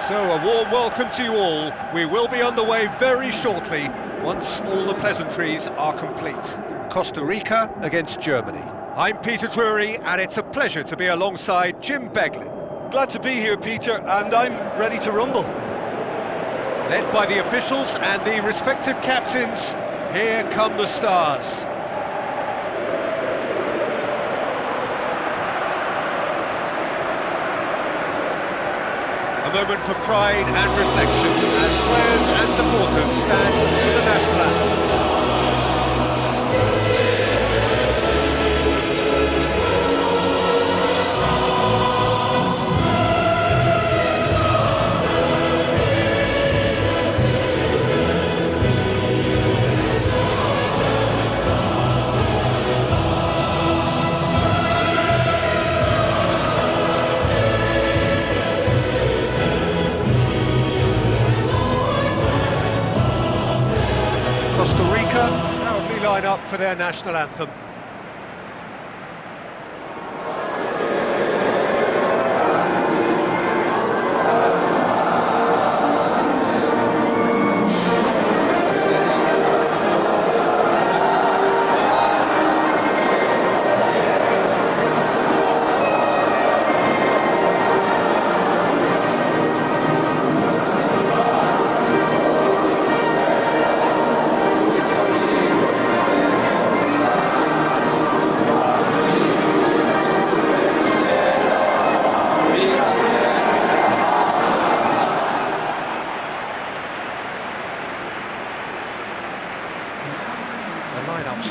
So, a warm welcome to you all. We will be underway very shortly, once all the pleasantries are complete. Costa Rica against Germany. I'm Peter Drury, and it's a pleasure to be alongside Jim Beglin. Glad to be here, Peter, and I'm ready to rumble. Led by the officials and the respective captains, here come the stars. A moment for pride and reflection as players and supporters stand for the national anthems. Costa Rica proudly line up for their national anthem.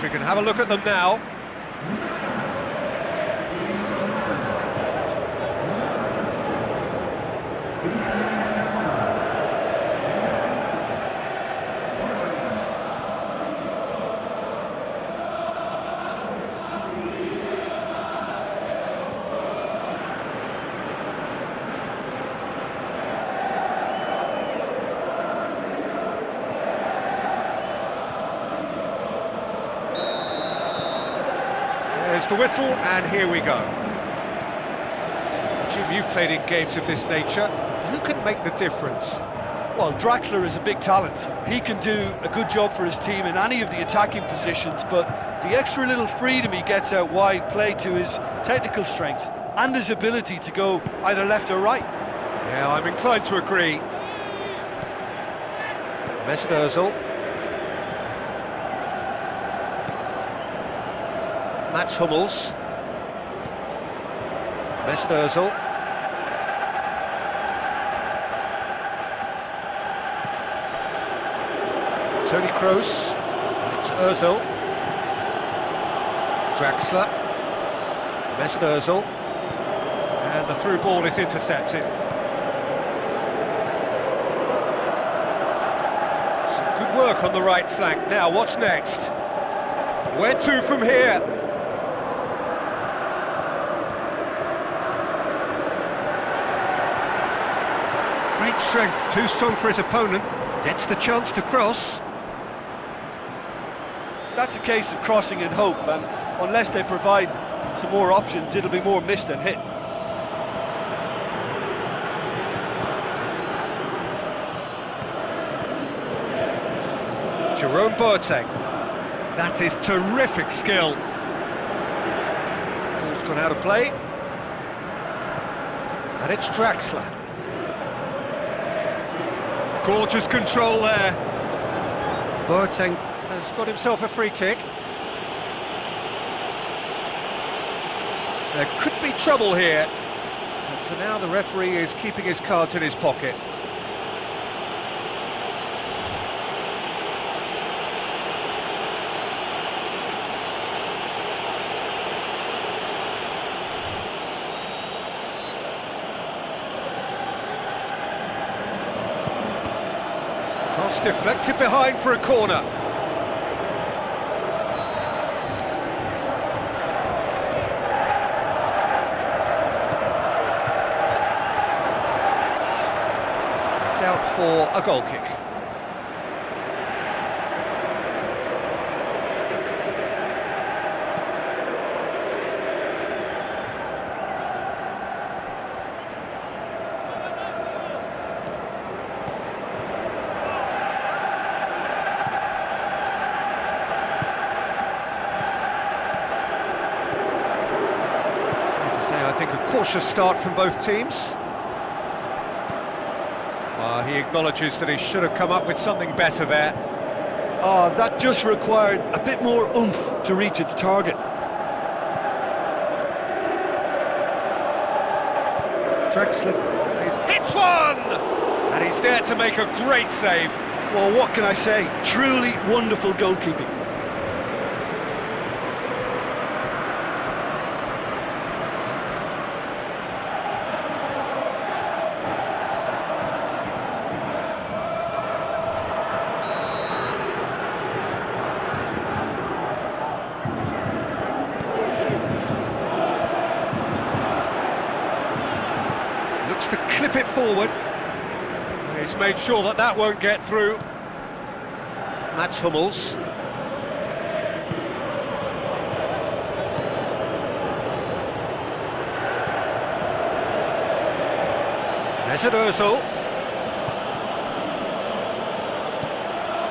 We can have a look at them now. There's the whistle, and here we go. Jim, you've played in games of this nature. Who can make the difference? Well, Draxler is a big talent. He can do a good job for his team in any of the attacking positions, but the extra little freedom he gets out wide play to his technical strengths and his ability to go either left or right. Yeah, I'm inclined to agree. Mesut Ozil. Mats Hummels. Mesut Ozil. Toni Kroos. And it's Ozil. Draxler. Mesut Ozil. And the through ball is intercepted. Some good work on the right flank. Now, what's next? Where to from here? Great strength, too strong for his opponent. Gets the chance to cross. That's a case of crossing in hope, and unless they provide some more options, it'll be more miss than hit. Jerome Boateng. That is terrific skill. Ball's gone out of play. And it's Draxler. Gorgeous control there. Boateng has got himself a free kick. There could be trouble here. But for now, the referee is keeping his cards in his pocket. Cross deflected behind for a corner. It's out for a goal kick. think a cautious start from both teams. He acknowledges that he should have come up with something better there. Oh, that just required a bit more oomph to reach its target. Drexler hits one! And he's there to make a great save. Well, what can I say? Truly wonderful goalkeeping. Looks to clip it forward. He's made sure that that won't get through. Mats Hummels. Mesut Ozil.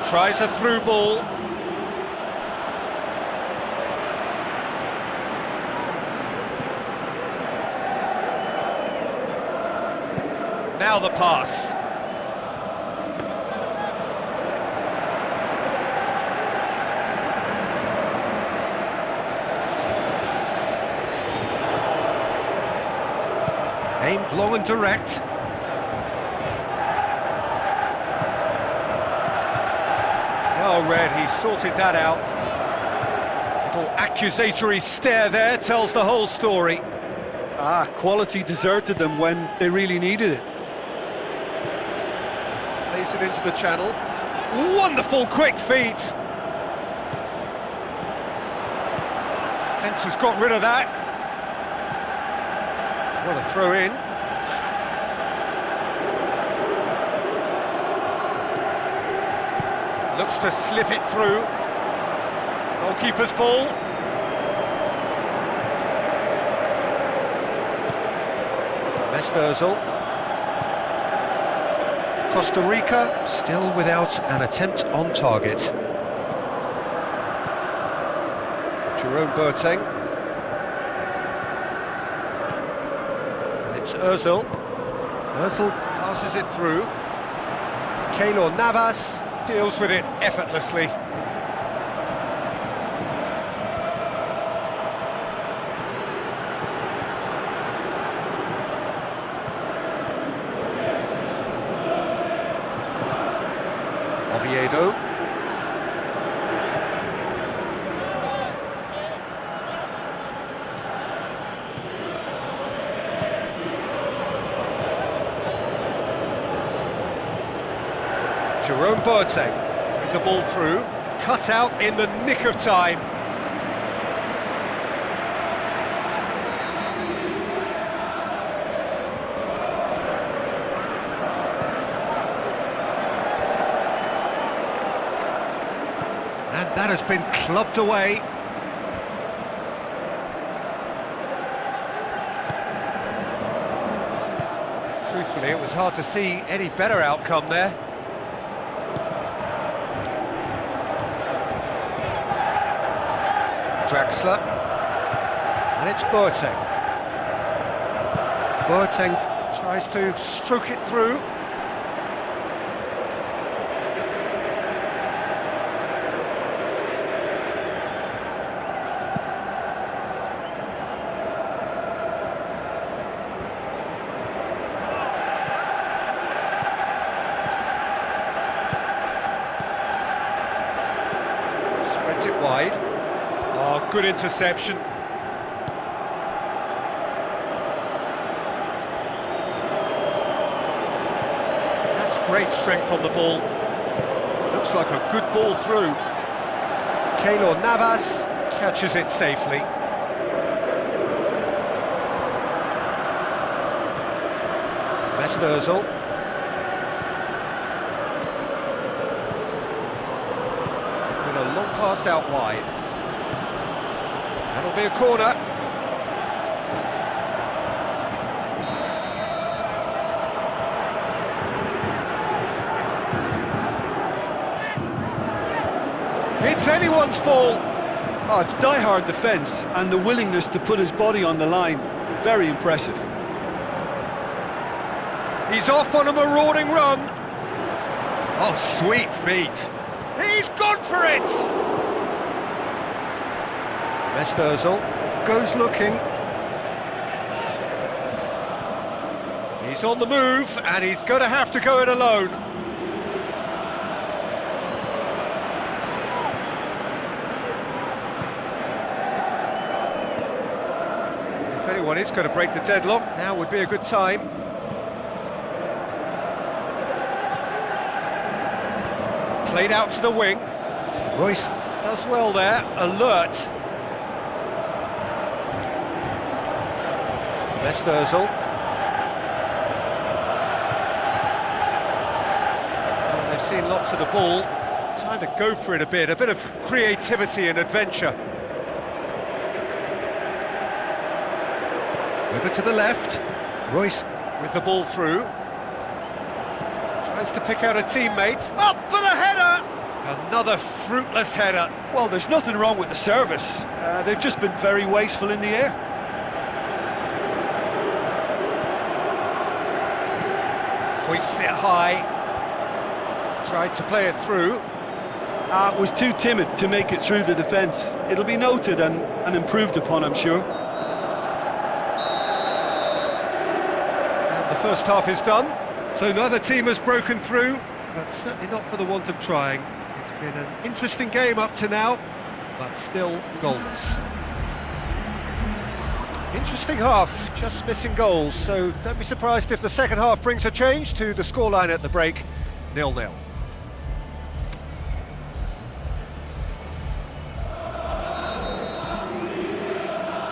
Tries a through ball. Now the pass. Aimed long and direct. Well read, he sorted that out. Little accusatory stare there tells the whole story. Quality deserted them when they really needed it. Plays it into the channel. Wonderful quick feet. Defence has got rid of that. What a throw in. Looks to slip it through. Goalkeeper's ball. Mesut Ozil. Costa Rica still without an attempt on target. Jerome Boateng. And it's Ozil. Ozil passes it through. Keylor Navas deals with it effortlessly. Oviedo. Jerome Boateng with the ball through, cut out in the nick of time. And that has been clubbed away. Truthfully, it was hard to see any better outcome there. Drexler, and it's Boateng. Boateng tries to stroke it through. Spreads it wide. Oh, good interception. That's great strength on the ball. Looks like a good ball through. Keylor Navas catches it safely. Mesut Ozil. With a long pass out wide. That'll be a corner. It's anyone's ball. Oh, it's die-hard defence and the willingness to put his body on the line. Very impressive. He's off on a marauding run. Oh, sweet feet. He's gone for it! Mesut Ozil goes looking. He's on the move, and he's going to have to go it alone. If anyone is going to break the deadlock, now would be a good time. Played out to the wing. Royce does well there, alert. Mesut Ozil. Well, they've seen lots of the ball. Time to go for it a bit of creativity and adventure. Over to the left. Royce with the ball through. Tries to pick out a teammate. Up for the header! Another fruitless header. Well, there's nothing wrong with the service. They've just been very wasteful in the air. Hoists it high. Tried to play it through. Was too timid to make it through the defence. It'll be noted and improved upon, I'm sure. And the first half is done. So neither team has broken through, but certainly not for the want of trying. It's been an interesting game up to now, but still goalless. Interesting half, just missing goals, so don't be surprised if the second half brings a change to the scoreline at the break, 0-0.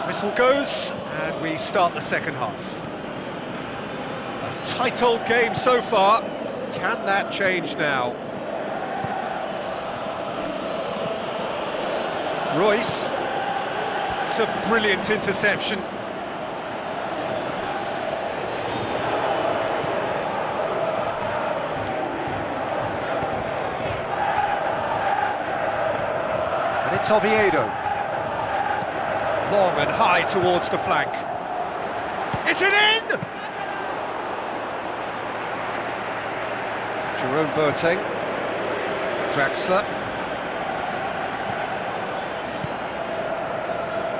Whistle goes, and we start the second half. A tight old game so far. Can that change now? Royce. It's a brilliant interception. And it's Oviedo. Long and high towards the flank. Is it in? Jerome Boateng. Draxler.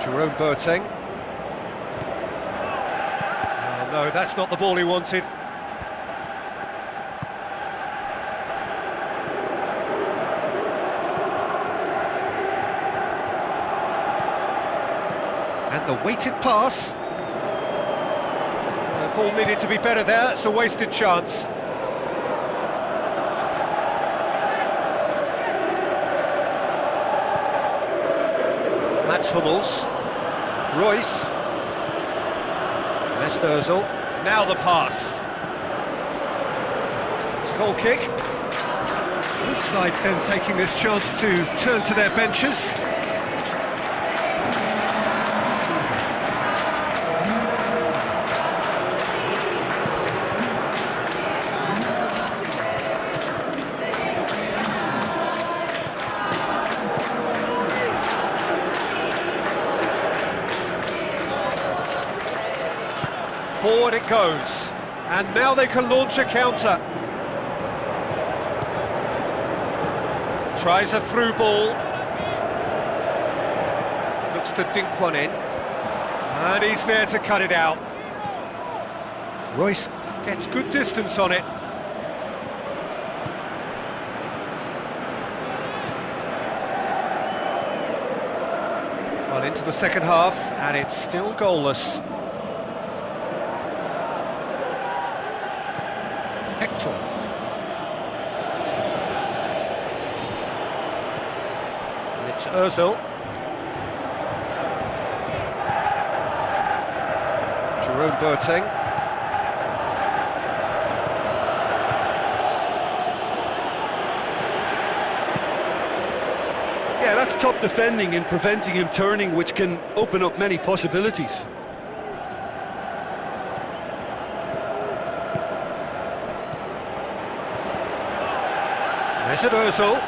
Jerome Boateng. Oh no, that's not the ball he wanted. And the weighted pass. The ball needed to be better there, it's a wasted chance. Mats Hummels. Royce. Mesut Ozil. Now the pass. It's a goal kick. Both sides then taking this chance to turn to their benches. Forward it goes, and now they can launch a counter. Tries a through ball. Looks to dink one in. And he's there to cut it out. Royce gets good distance on it. Well, into the second half, and it's still goalless. Hector. And it's Ozil. Jerome Boateng. Yeah, that's top defending and preventing him turning, which can open up many possibilities. Mesut Ozil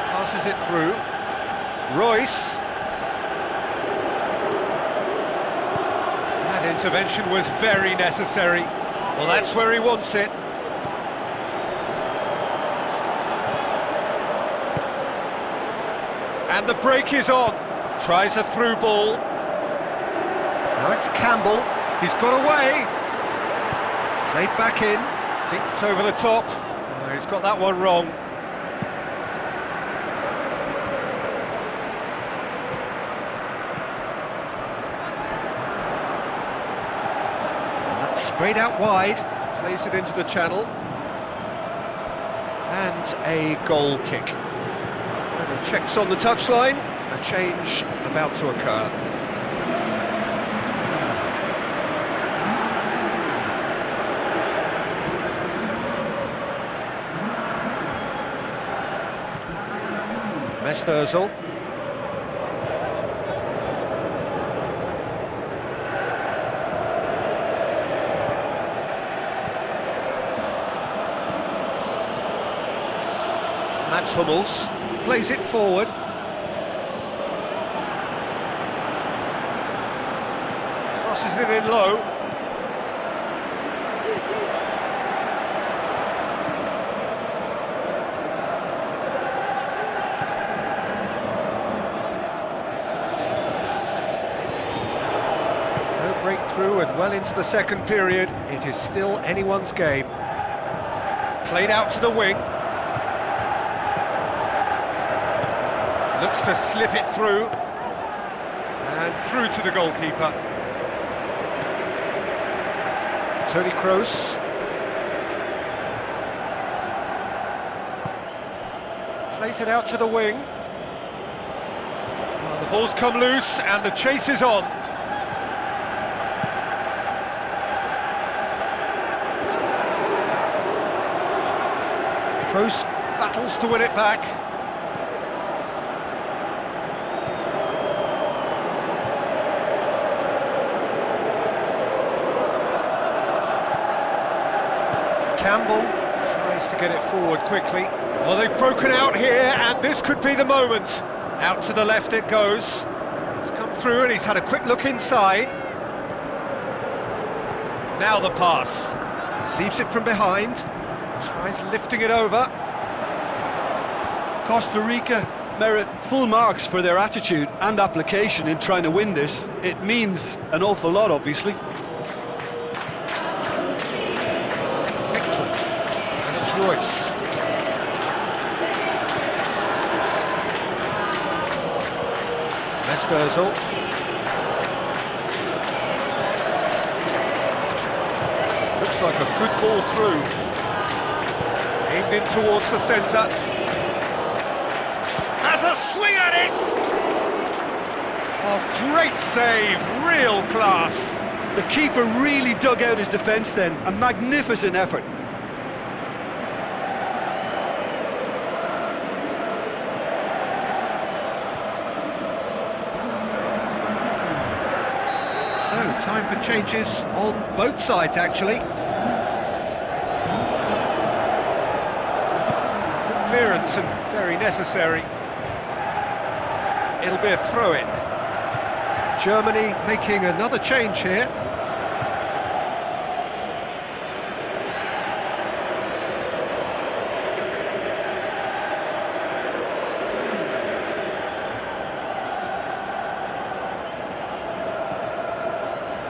passes it through. Royce. That intervention was very necessary. Well, that's where he wants it. And the break is on. Tries a through ball. Now it's Campbell. He's got away. Played back in. Dinked over the top. Oh, he's got that one wrong. Sprayed out wide, plays it into the channel, and a goal kick. Final checks on the touchline, a change about to occur. Mesnozil. Mats Hummels plays it forward. Crosses it in low. No breakthrough and well into the second period. It is still anyone's game. Played out to the wing. Looks to slip it through, and through to the goalkeeper. Toni Kroos. Plays it out to the wing. Well, the ball's come loose, and the chase is on. Kroos battles to win it back. Campbell tries to get it forward quickly. Well, they've broken out here, and this could be the moment. Out to the left it goes. It's come through, and he's had a quick look inside. Now the pass. Receives it from behind. Tries lifting it over. Costa Rica merit full marks for their attitude and application in trying to win this. It means an awful lot, obviously. Royce. Mesnozil. Looks like a good ball through. Aimed in towards the centre. Has a swing at it! Oh, great save, real class. The keeper really dug out his defence then, a magnificent effort. So, time for changes on both sides, actually. Good clearance and very necessary. It'll be a throw-in. Germany making another change here.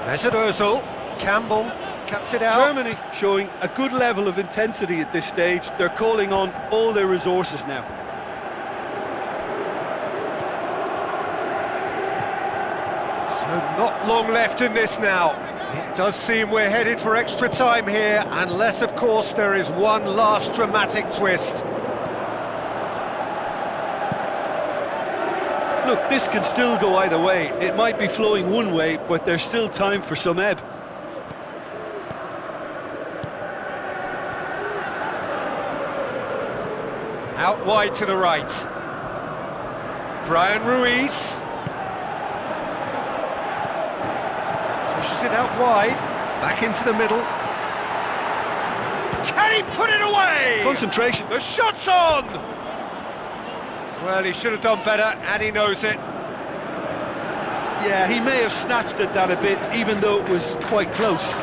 Mesut Ozil, Campbell cuts it out. Germany showing a good level of intensity at this stage. They're calling on all their resources now. So not long left in this now. It does seem we're headed for extra time here, unless of course there is one last dramatic twist. Look, this can still go either way. It might be flowing one way, but there's still time for some ebb. Out wide to the right. Brian Ruiz. Pushes it out wide. Back into the middle. Can he put it away? Concentration. The shot's on! Well, he should have done better, and he knows it. Yeah, he may have snatched at that a bit, even though it was quite close.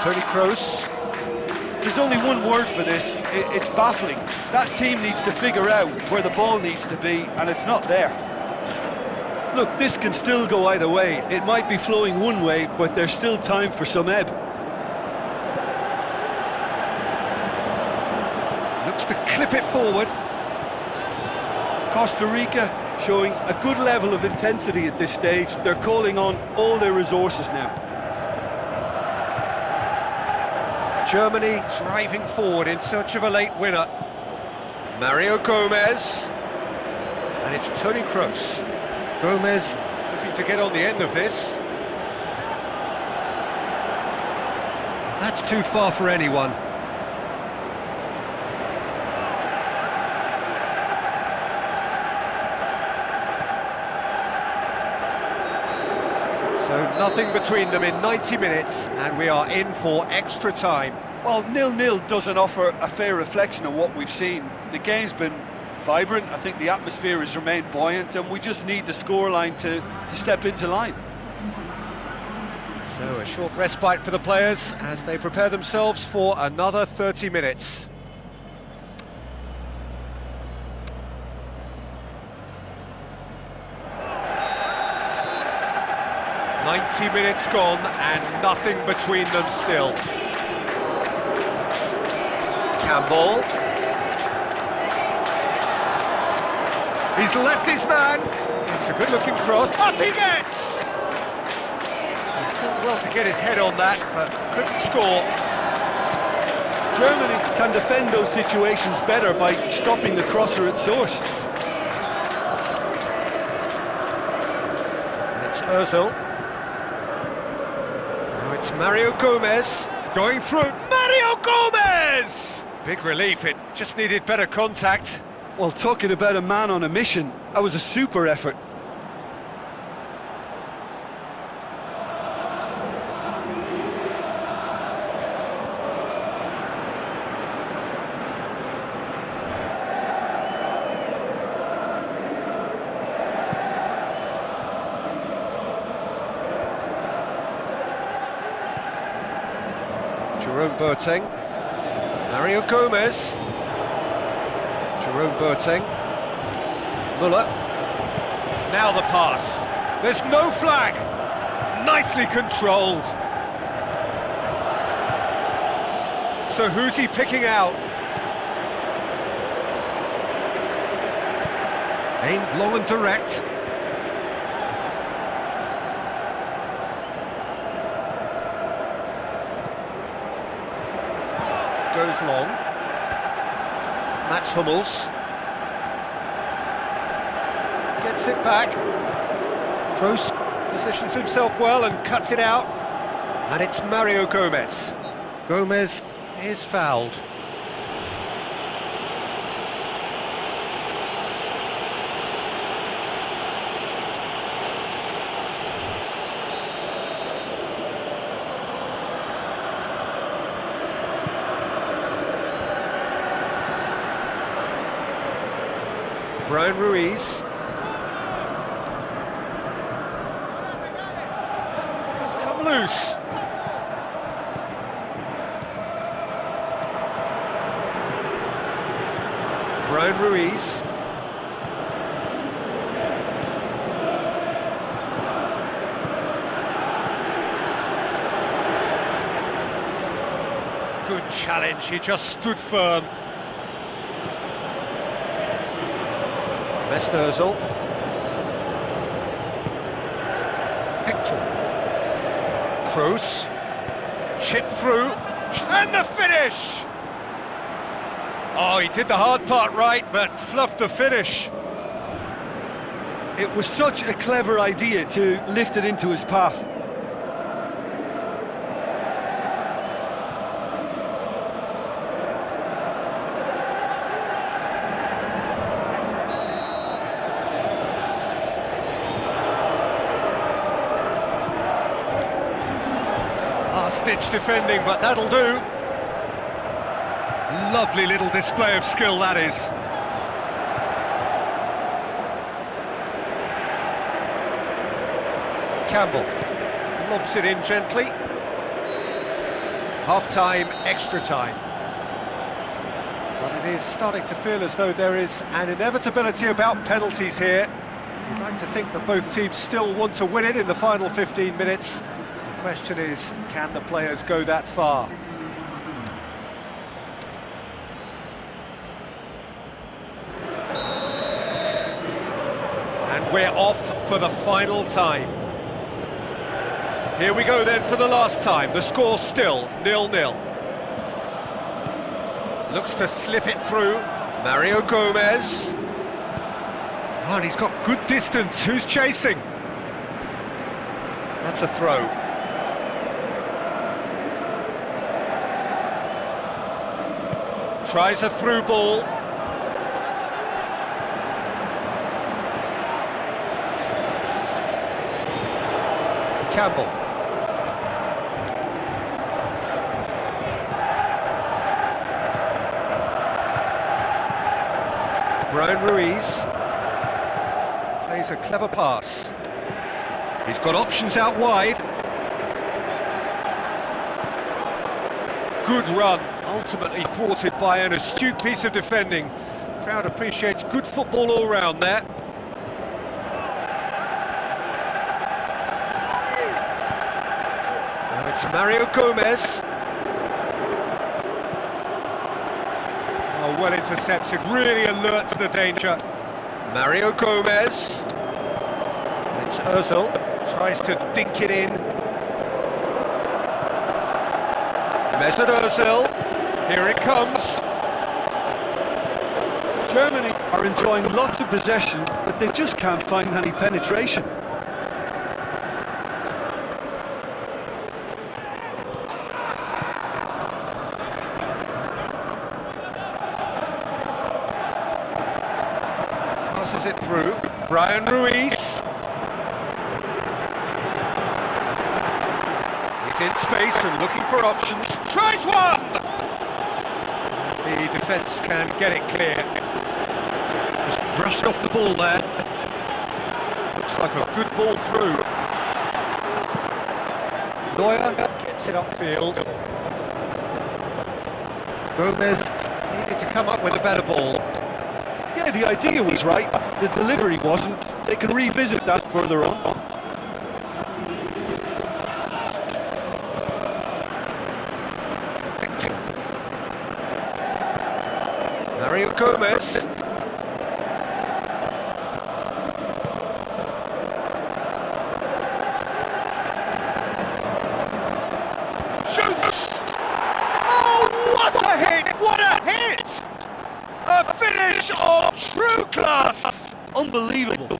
Toni Kroos. There's only one word for this, it's baffling. That team needs to figure out where the ball needs to be, and it's not there. Look, this can still go either way. It might be flowing one way, but there's still time for some ebb. Looks to clip it forward. Costa Rica showing a good level of intensity at this stage. They're calling on all their resources now. Germany driving forward in search of a late winner. Mario Gomez. And it's Toni Kroos. Gomez looking to get on the end of this. That's too far for anyone. So nothing between them in 90 minutes, and we are in for extra time. Well, 0-0 doesn't offer a fair reflection of what we've seen. The game's been vibrant, I think the atmosphere has remained buoyant, and we just need the scoreline to step into line. So a short respite for the players as they prepare themselves for another 30 minutes. "90 minutes gone and nothing between them still." Campbell. He's left his man. It's a good-looking cross. Up he gets! He's done well to get his head on that, but couldn't score. Germany can defend those situations better by stopping the crosser at source. And it's Ozil. Now it's Mario Gomez going through. Mario Gomez! Big relief, it just needed better contact. Well, talking about a man on a mission, that was a super effort. Jerome Boateng. Mario Gomez. Jerome Boateng. Muller. Now the pass. There's no flag. Nicely controlled. So who's he picking out? Aimed long and direct. Goes long. Mats Hummels gets it back. Kroos positions himself well and cuts it out. And it's Mario Gomez. Gomez is fouled. Brian Ruiz. He's come loose. Brian Ruiz. Good challenge, he just stood firm. Mesut Ozil. Hector. Kroos. Chipped through. And the finish! Oh, he did the hard part right, but fluffed the finish. It was such a clever idea to lift it into his path. Last-ditch defending, but that'll do. Lovely little display of skill, that is. Campbell lobs it in gently. Half-time, extra time. But it is starting to feel as though there is an inevitability about penalties here. You'd like to think that both teams still want to win it in the final 15 minutes. The question is, can the players go that far? And we're off for the final time. Here we go then for the last time. The score still 0-0. Looks to slip it through. Mario Gomez. Oh, and he's got good distance. Who's chasing? That's a throw. Tries a through ball. Campbell. Brian Ruiz plays a clever pass. He's got options out wide. Good run, ultimately thwarted by an astute piece of defending. Crowd appreciates good football all round there. Now it's Mario Gomez. Oh, well intercepted, really alert to the danger. Mario Gomez. And it's Ozil, tries to dink it in. Mesut Ozil, here it comes. Germany are enjoying lots of possession, but they just can't find any penetration. Passes it through. Brian Ruiz. He's in space and looking for options. Tries one! The defence can get it clear. Just brushed off the ball there. Looks like a good ball through. Neuer gets it upfield. Gomez needed to come up with a better ball. Yeah, the idea was right, the delivery wasn't. They can revisit that further on. Mario Gomez. Shoots! Oh, what a hit! What a hit! A finish of true class! Unbelievable.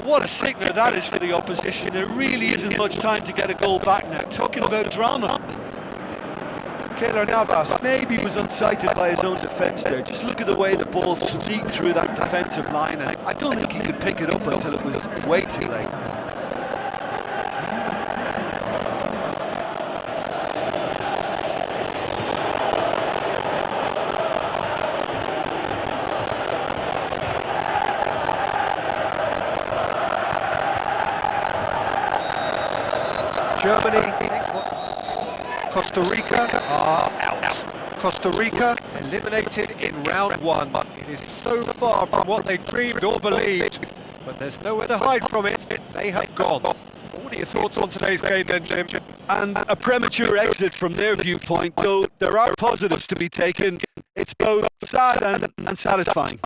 What a sickener that is for the opposition. There really isn't much time to get a goal back now. Talking about drama. Keylor Navas maybe was unsighted by his own defence there. Just look at the way the ball sneaked through that defensive line, and I don't think he could pick it up until it was way too late. Germany, Costa Rica are out. Costa Rica eliminated in round one. It is so far from what they dreamed or believed, but there's nowhere to hide from it. They have gone. What are your thoughts on today's game then, Jim? And a premature exit from their viewpoint, though there are positives to be taken. It's both sad and satisfying.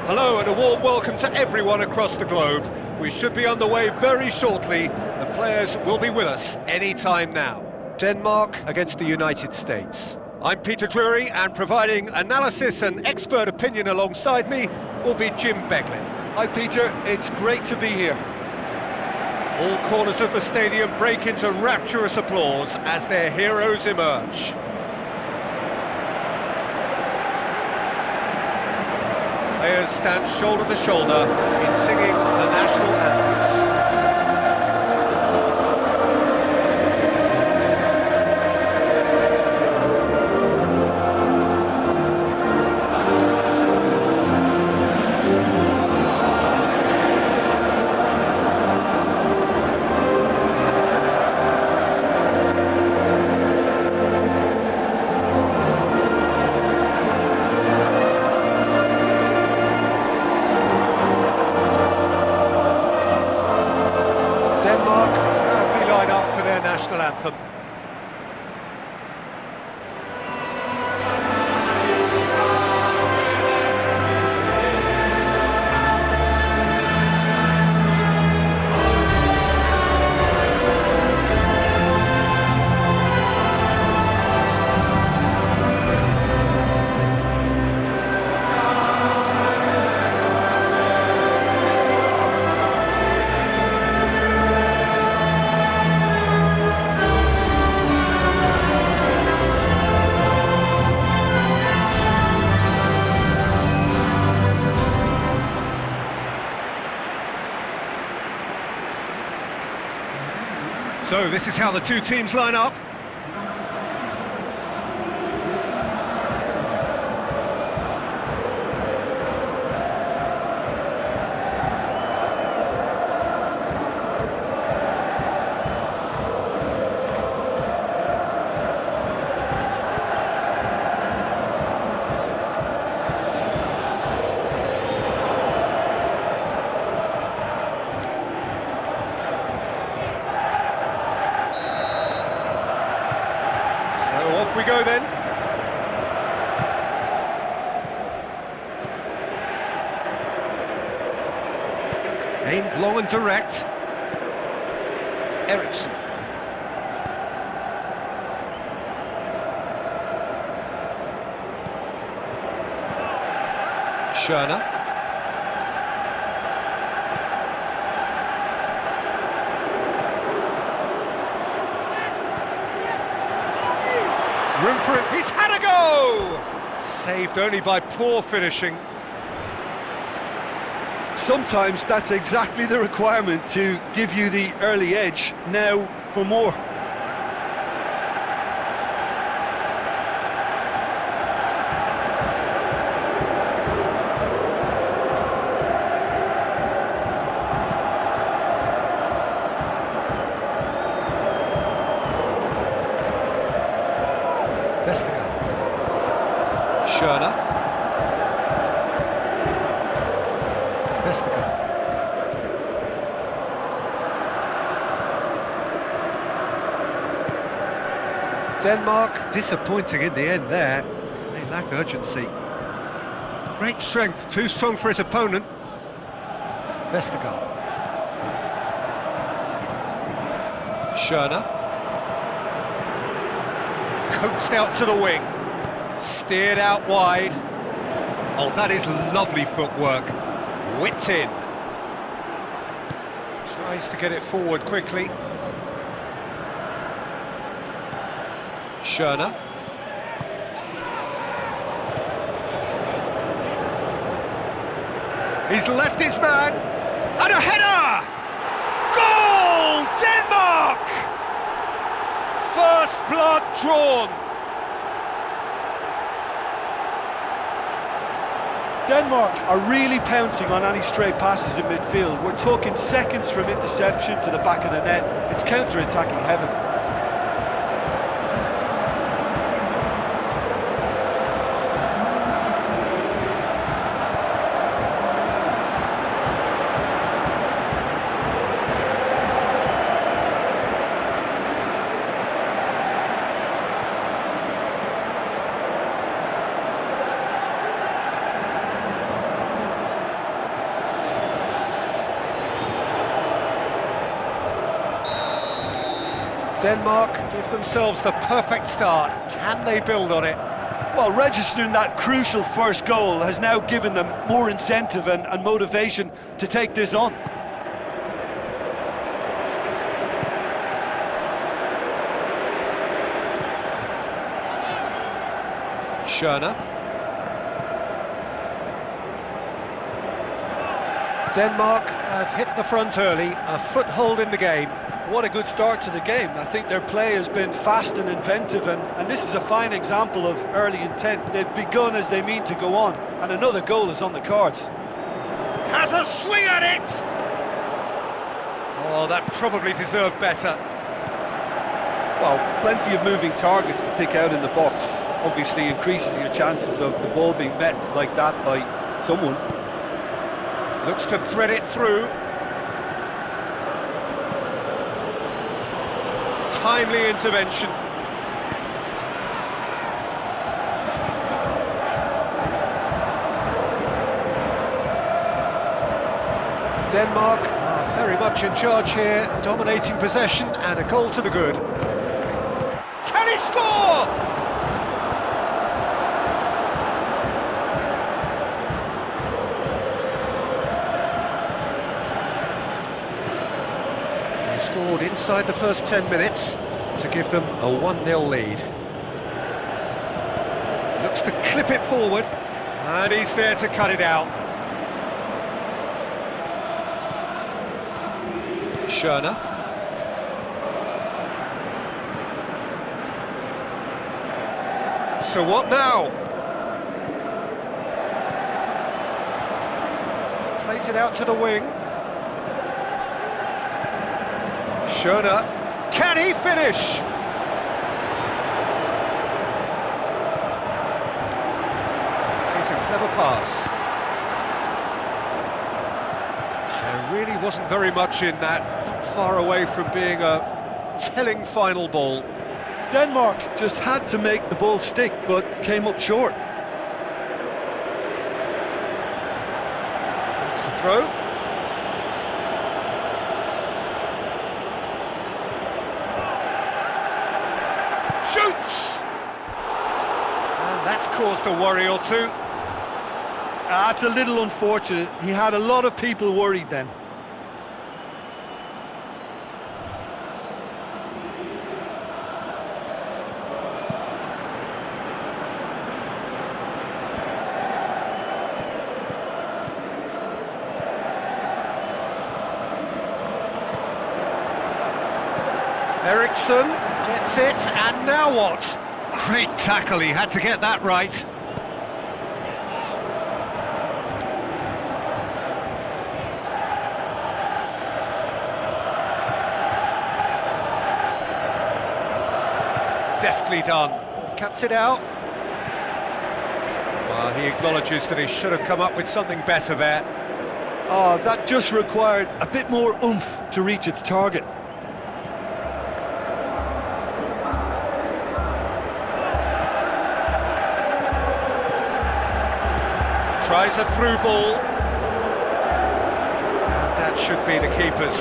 Hello and a warm welcome to everyone across the globe. We should be underway very shortly. The players will be with us any time now. Denmark against the United States. I'm Peter Drury, and providing analysis and expert opinion alongside me will be Jim Beglin. Hi Peter, it's great to be here. All corners of the stadium break into rapturous applause as their heroes emerge. Players stand shoulder to shoulder in singing the national anthems. Denmark proudly line up for their national anthem. So this is how the two teams line up. Off we go then. Aimed long and direct. Eriksson. Schörner. Room for it, he's had a go! Saved only by poor finishing. Sometimes that's exactly the requirement to give you the early edge. Now for more. Schörner. Vestergaard. Denmark disappointing in the end there. They lack urgency. Great strength, too strong for his opponent. Vestergaard. Schörner. Coaxed out to the wing. Steered out wide. Oh, that is lovely footwork. Whipped in. Tries to get it forward quickly. Schörner. He's left his man. And a header! Goal! Denmark! First blood drawn. Denmark are really pouncing on any stray passes in midfield. We're talking seconds from interception to the back of the net. It's counter-attacking heaven. Denmark give themselves the perfect start. Can they build on it? Well, registering that crucial first goal has now given them more incentive and motivation to take this on. Schöne. Denmark have hit the front early, a foothold in the game. What a good start to the game. I think their play has been fast and inventive, and this is a fine example of early intent. They've begun as they mean to go on, and another goal is on the cards. Has a swing at it! Oh, that probably deserved better. Well, plenty of moving targets to pick out in the box. Obviously increases your chances of the ball being met like that by someone. Looks to thread it through. Timely intervention. Denmark are very much in charge here, dominating possession and a goal to the good. Can he score? They scored inside the first 10 minutes to give them a 1-0 lead. Looks to clip it forward, and he's there to cut it out. Schöne. So what now? Plays it out to the wing. Schöne. Can he finish? Plays a clever pass. There really wasn't very much in that, not far away from being a telling final ball. Denmark just had to make the ball stick, but came up short. That's the throw. Shoots! And that's caused a worry or two. That's a little unfortunate. He had a lot of people worried then. Eriksson gets it, and now what? Great tackle, he had to get that right. Deftly done. Cuts it out. Well, he acknowledges that he should have come up with something better there. Oh, that just required a bit more oomph to reach its target. Tries a through ball. And that should be the keeper's.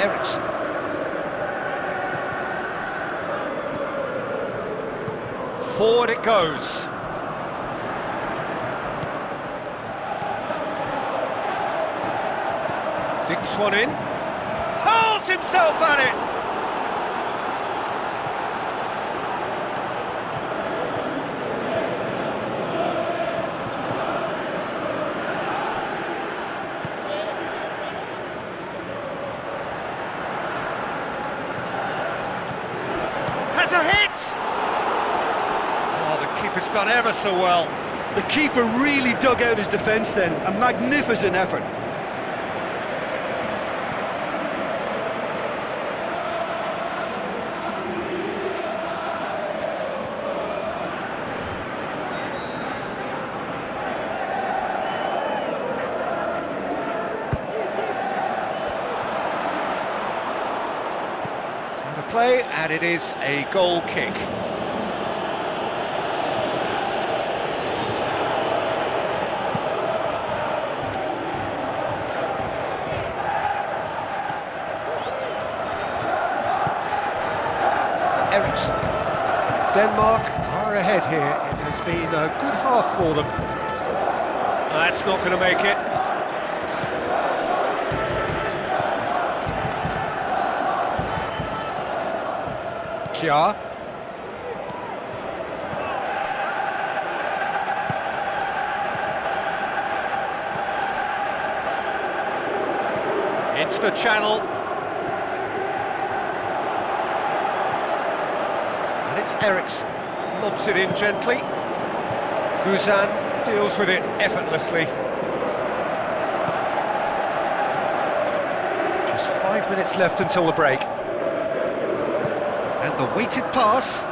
Eriksson. Forward it goes. Dinks one in. Hurls himself at it! Has a hit! Keeper's done ever so well. The keeper really dug out his defence then. A magnificent effort. Bit of play, and it is a goal kick. Eriksson. Denmark are ahead here. It has been a good half for them. That's not going to make it. Kjær. Into the channel. And it's Eriksson. Lobs it in gently. Guzan deals with it effortlessly. Just 5 minutes left until the break. And the weighted pass.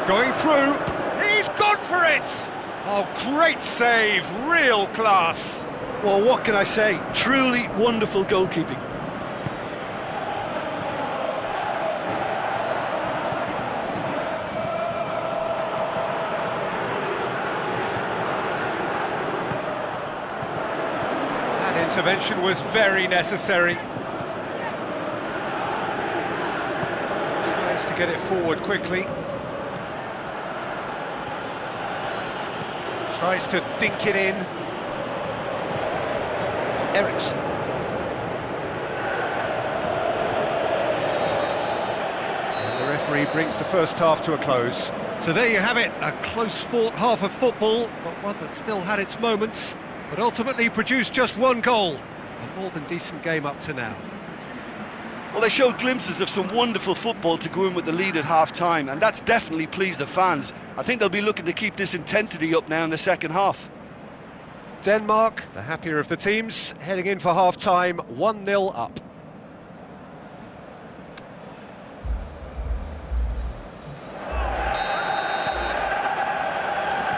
Going through. He's gone for it! Oh, great save. Real class. Well, what can I say? Truly wonderful goalkeeping. That intervention was very necessary. Tries to get it forward quickly. Tries to dink it in. Eriksson. And the referee brings the first half to a close. So there you have it, a close-fought half of football, but one that still had its moments, but ultimately produced just one goal. A more than decent game up to now. Well, they showed glimpses of some wonderful football to go in with the lead at half-time, and that's definitely pleased the fans. I think they'll be looking to keep this intensity up now in the second half. Denmark, the happier of the teams, heading in for half-time, 1-0 up.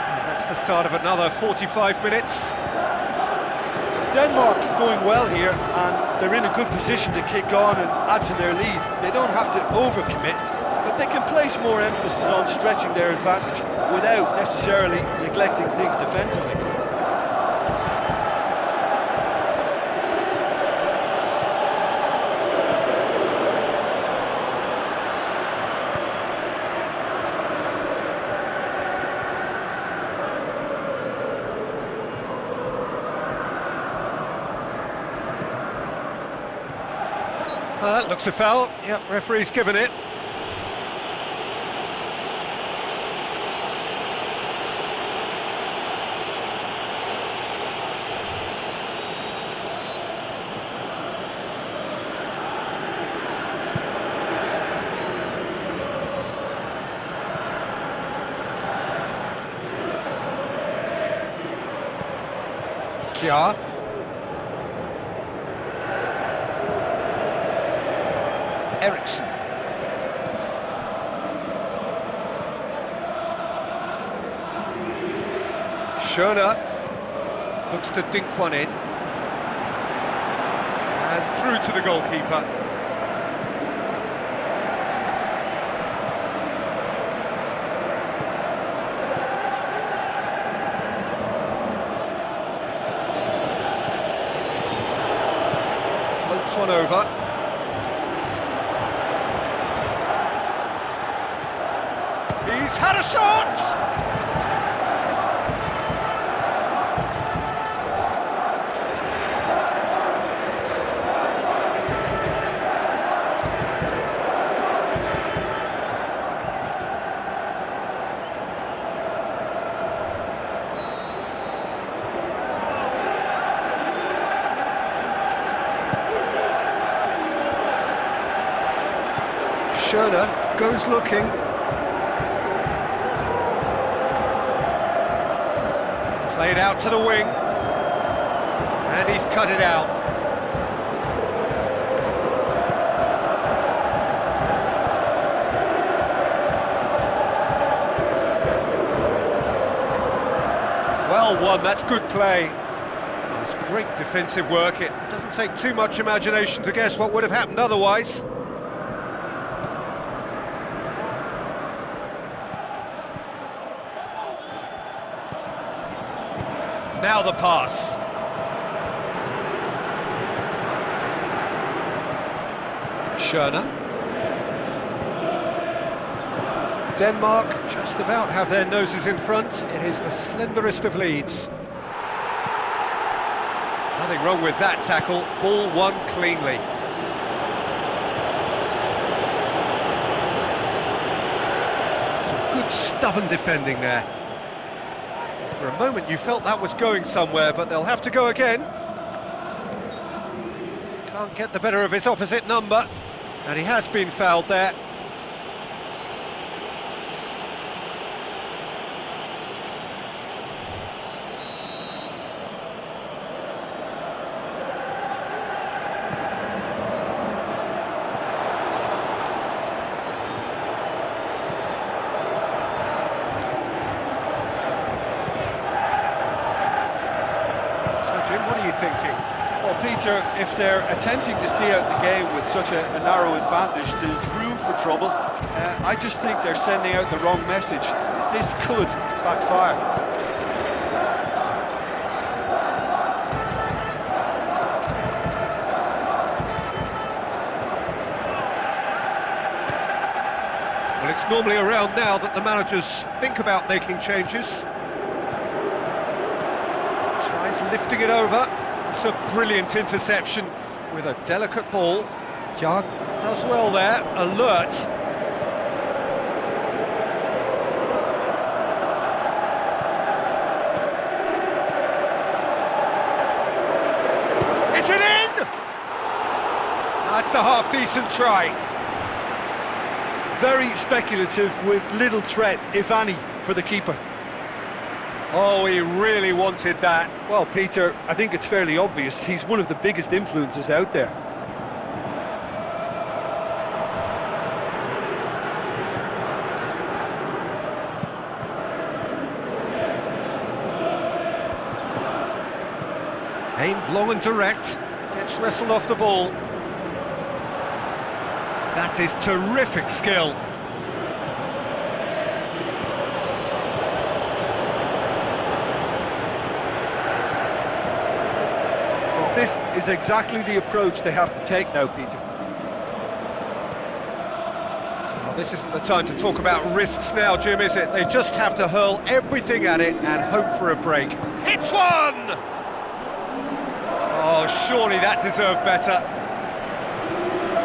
And that's the start of another 45 minutes. Denmark going well here, and they're in a good position to kick on and add to their lead. They don't have to overcommit, but they can place more emphasis on stretching their advantage without necessarily neglecting things defensively. That looks a foul. Yep, referee's given it. Kjær. Eriksson. Schöner looks to dink one in. And through to the goalkeeper. Floats one over. He's had a shot! Schöner goes looking. Played out to the wing, and he's cut it out. Well won, that's good play. That's great defensive work. It doesn't take too much imagination to guess what would have happened otherwise. Now the pass. Schöne. Denmark just about have their noses in front. It is the slenderest of leads. Nothing wrong with that tackle. Ball won cleanly. Some good stubborn defending there. For a moment you felt that was going somewhere, but they'll have to go again. Can't get the better of his opposite number, and he has been fouled there. Jim, what are you thinking? Well, Peter, if they're attempting to see out the game with such a narrow advantage, there's room for trouble. I just think they're sending out the wrong message. This could backfire. Well, it's normally around now that the managers think about making changes. Tries lifting it over. It's a brilliant interception with a delicate ball. Jarg does well there, alert. Is it in? That's a half-decent try. Very speculative with little threat, if any, for the keeper. Oh, he really wanted that. Well, Peter, I think it's fairly obvious he's one of the biggest influences out there. Aimed long and direct, gets wrestled off the ball. That is terrific skill. This is exactly the approach they have to take now, Peter. Well, this isn't the time to talk about risks now, Jim, is it? They just have to hurl everything at it and hope for a break. Hits one! Oh, surely that deserved better.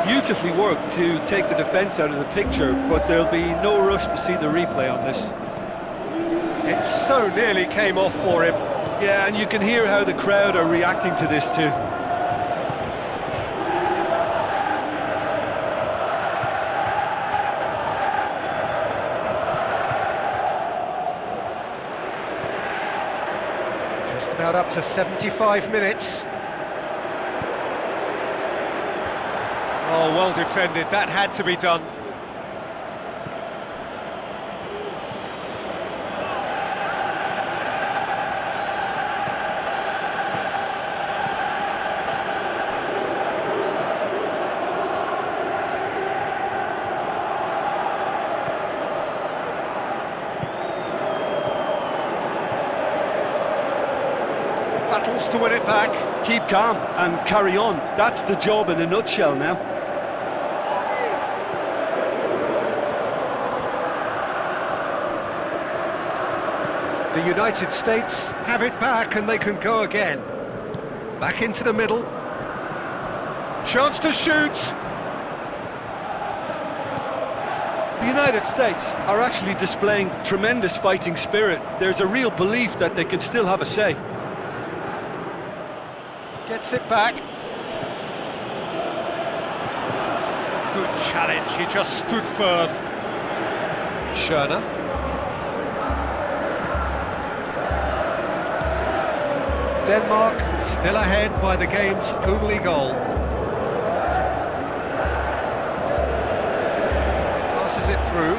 Beautifully worked to take the defence out of the picture, but there'll be no rush to see the replay on this. It so nearly came off for him. Yeah, and you can hear how the crowd are reacting to this too. Just about up to 75 minutes. Oh, well defended, that had to be done. Battles to win it back. Keep calm and carry on. That's the job in a nutshell now. The United States have it back and they can go again. Back into the middle. Chance to shoot. The United States are actually displaying tremendous fighting spirit. There's a real belief that they can still have a say. Gets it back. Good challenge, he just stood firm. Schöne. Denmark still ahead by the game's only goal. Passes it through.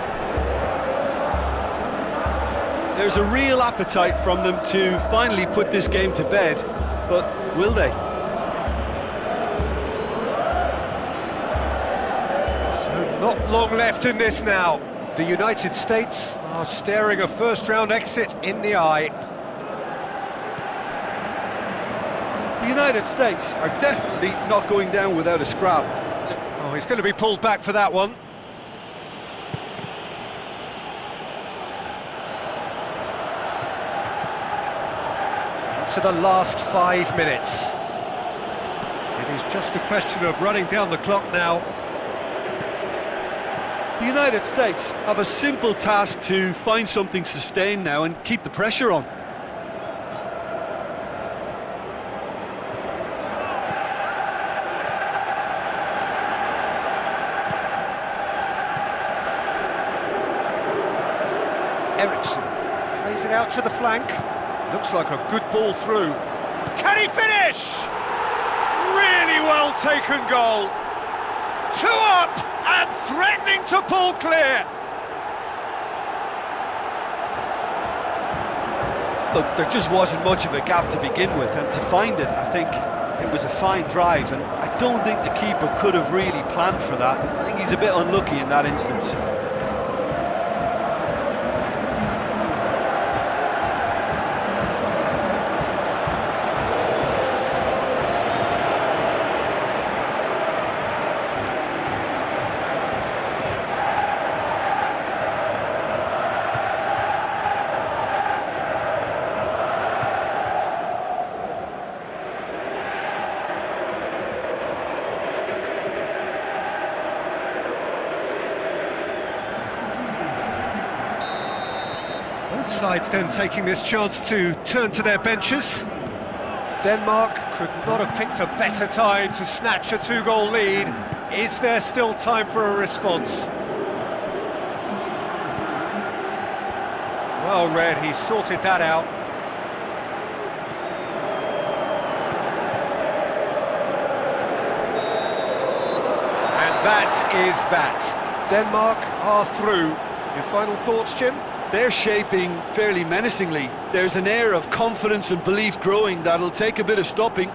There's a real appetite from them to finally put this game to bed, but will they? So not long left in this now. The United States are staring a first-round exit in the eye. United States are definitely not going down without a scrap. Oh, he's going to be pulled back for that one. Into the last 5 minutes. It is just a question of running down the clock now. The United States have a simple task to find something sustained now and keep the pressure on. Ericsson plays it out to the flank. Looks like a good ball through. Can he finish? Really well taken goal. 2 up and threatening to pull clear. Look, there just wasn't much of a gap to begin with, and to find it, I think it was a fine drive, and I don't think the keeper could have really planned for that. I think he's a bit unlucky in that instance. Both sides then taking this chance to turn to their benches. Denmark could not have picked a better time to snatch a 2-goal lead. Is there still time for a response? Well read, he sorted that out. And that is that. Denmark are through. Your final thoughts, Jim? They're shaping fairly menacingly. There's an air of confidence and belief growing that'll take a bit of stopping.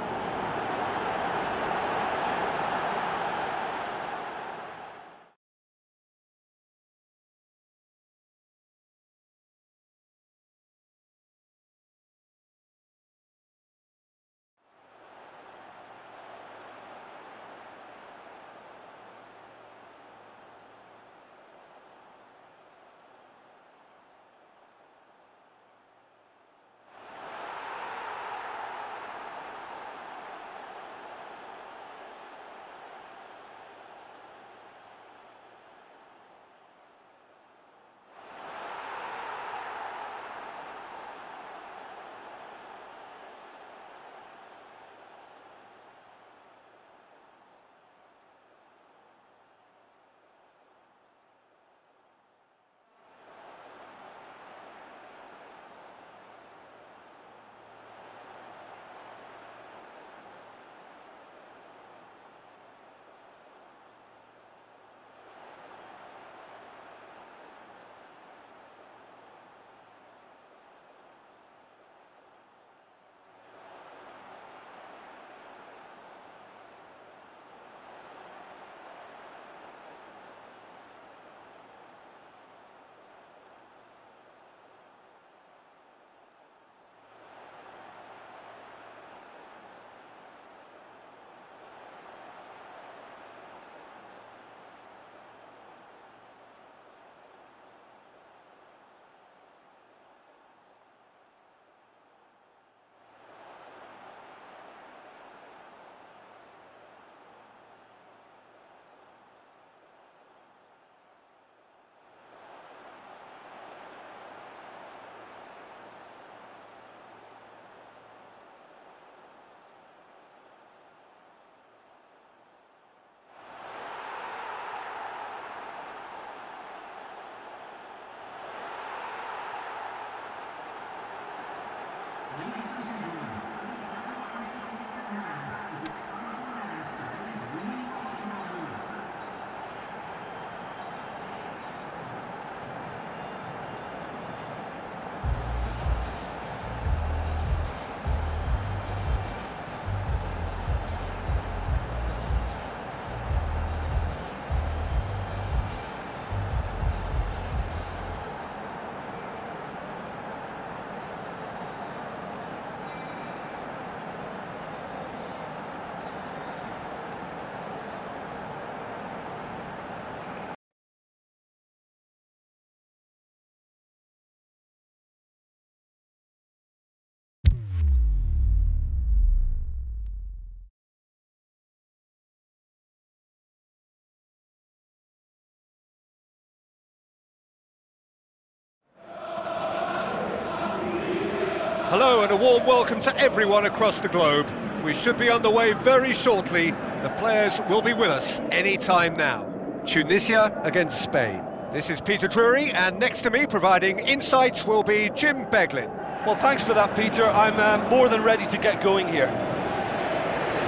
Hello and a warm welcome to everyone across the globe. We should be underway very shortly. The players will be with us any time now. Tunisia against Spain. This is Peter Drury, and next to me providing insights will be Jim Beglin. Well, thanks for that, Peter. I'm more than ready to get going here.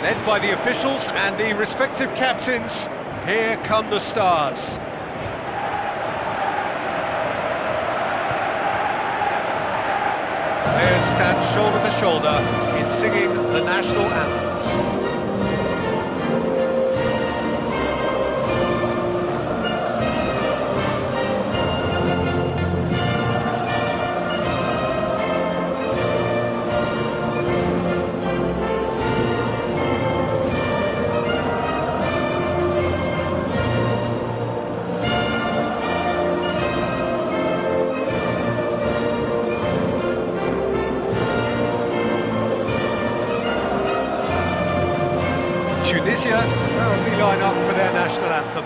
Led by the officials and the respective captains, here come the stars. Players stand shoulder to shoulder in singing the national anthems. Tunisia proudly line up for their national anthem.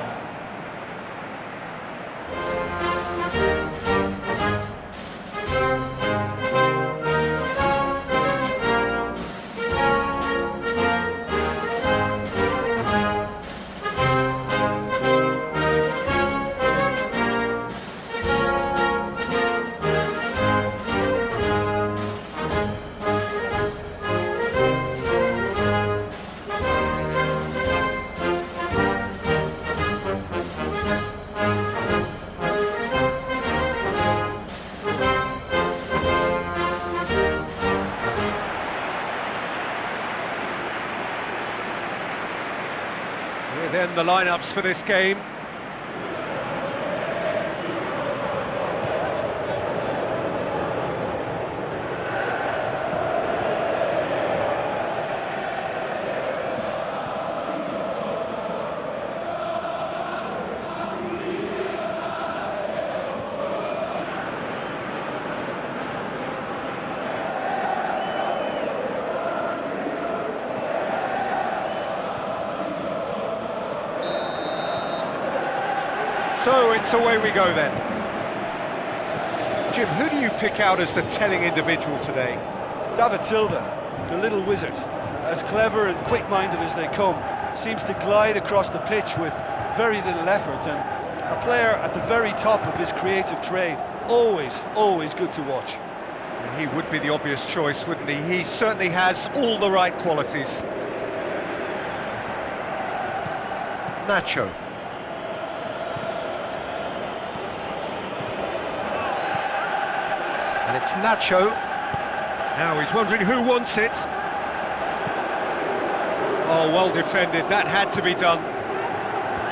Within the lineups for this game. So it's away we go then. Jim, who do you pick out as the telling individual today? David Silva, the little wizard. As clever and quick-minded as they come, seems to glide across the pitch with very little effort, and a player at the very top of his creative trade. Always good to watch. He would be the obvious choice, wouldn't he? He certainly has all the right qualities. Nacho. And it's Nacho. Now he's wondering who wants it. Oh, well defended. That had to be done.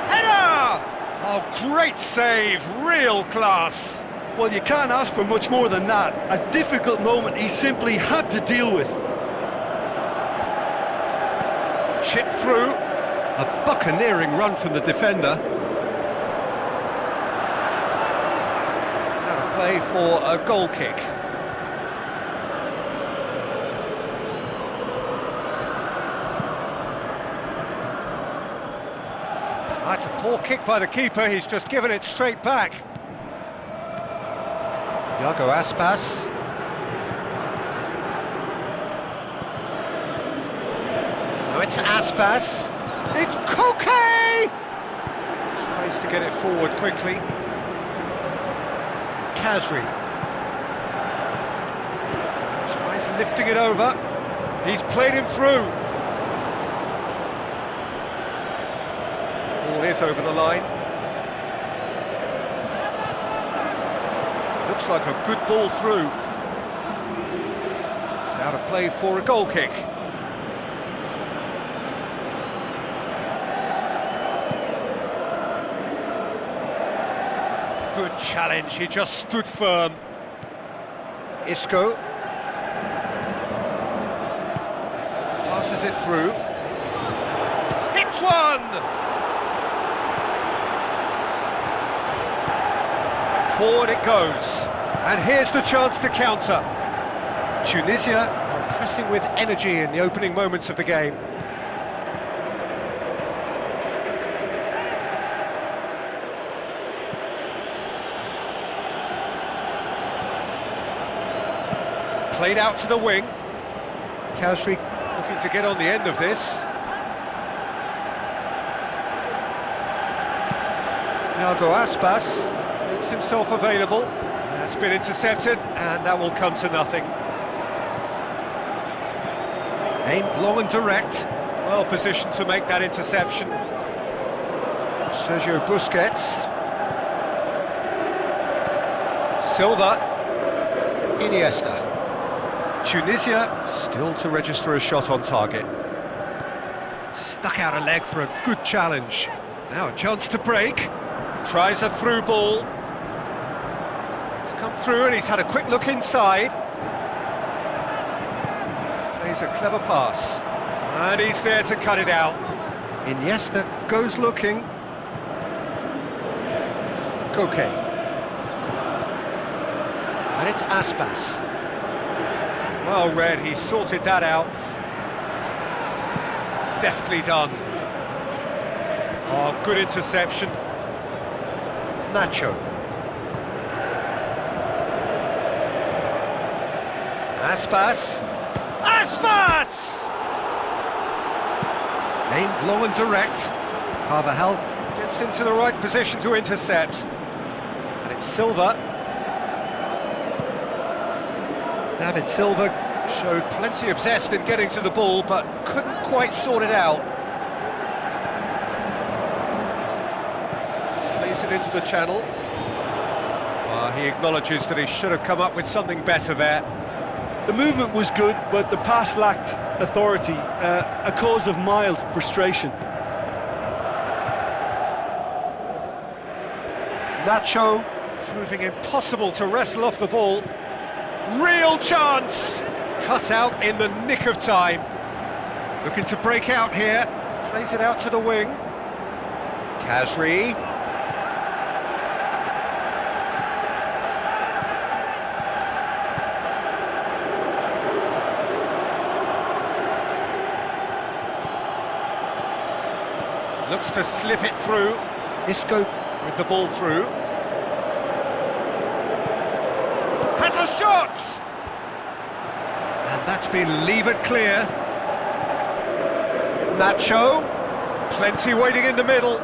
Header! Oh, great save. Real class. Well, you can't ask for much more than that. A difficult moment he simply had to deal with. Chipped through. A buccaneering run from the defender. Out of play for a goal kick. That's a poor kick by the keeper, he's just given it straight back. Iago Aspas. Now it's Aspas. It's Koke! Tries to get it forward quickly. Kazri. Tries lifting it over. He's played him through. Ball is over the line. Looks like a good ball through. It's out of play for a goal kick. Good challenge, he just stood firm. Isco. Passes it through. Hits one! Forward it goes, and here's the chance to counter. Tunisia are pressing with energy in the opening moments of the game. Played out to the wing. Kasri looking to get on the end of this. Iago Aspas makes himself available. That's been intercepted, and that will come to nothing. Aimed long and direct. Well positioned to make that interception. Sergio Busquets. Silva. Iniesta. Tunisia still to register a shot on target. Stuck out a leg for a good challenge. Now a chance to break. Tries a through ball. It's come through and he's had a quick look inside. Plays a clever pass. And he's there to cut it out. Iniesta goes looking. Koke. And it's Aspas. Well read, he sorted that out. Deftly done. Oh, good interception. Nacho. Aspas. Aspas! Aimed long and direct. Carvajal gets into the right position to intercept. And it's Silva. David Silva showed plenty of zest in getting to the ball, but couldn't quite sort it out. Plays it into the channel. He acknowledges that he should have come up with something better there. The movement was good, but the pass lacked authority, a cause of mild frustration. Nacho proving impossible to wrestle off the ball. Real chance! Cut out in the nick of time. Looking to break out here. Plays it out to the wing. Kasri. Looks to slip it through. Isco with the ball through. Has a shot! And that's been levered clear. Nacho, plenty waiting in the middle.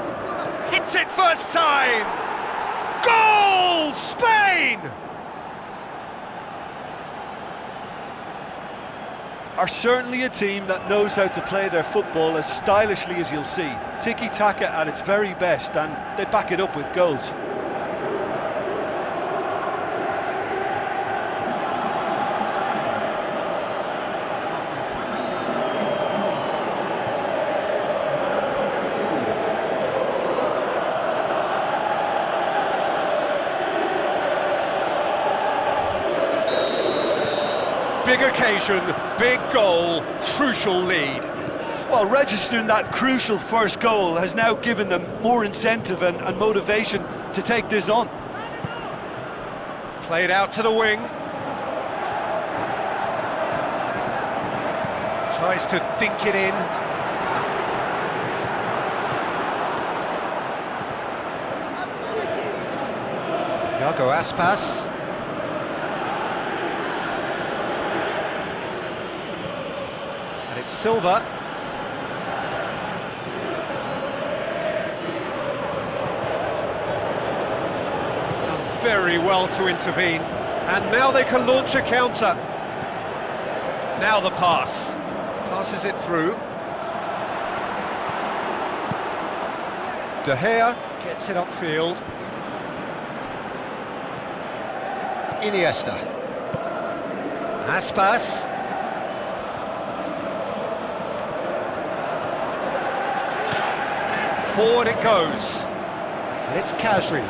Hits it first time! Goal! Spain! Are certainly a team that knows how to play their football as stylishly as you'll see. Tiki-taka at its very best, and they back it up with goals. Big occasion, big goal, crucial lead. Well, registering that crucial first goal has now given them more incentive and motivation to take this on. Played out to the wing. Tries to dink it in. Iago Aspas. It's Silva. Done very well to intervene. And now they can launch a counter. Now the pass. Passes it through. De Gea gets it upfield. Iniesta. Aspas. Forward it goes. And it's Kasri.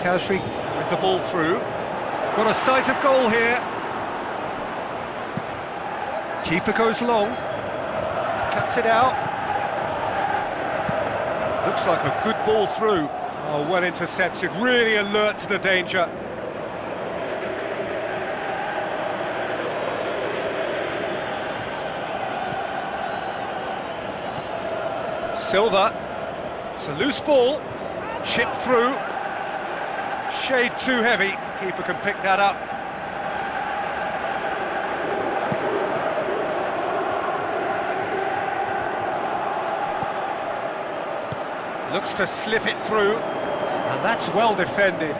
Kasri with the ball through. Got a sight of goal here. Keeper goes long. Cuts it out. Looks like a good ball through. Oh, well intercepted. Really alert to the danger. Silva. It's a loose ball, chipped through, shade too heavy, keeper can pick that up. Looks to slip it through, and that's well defended.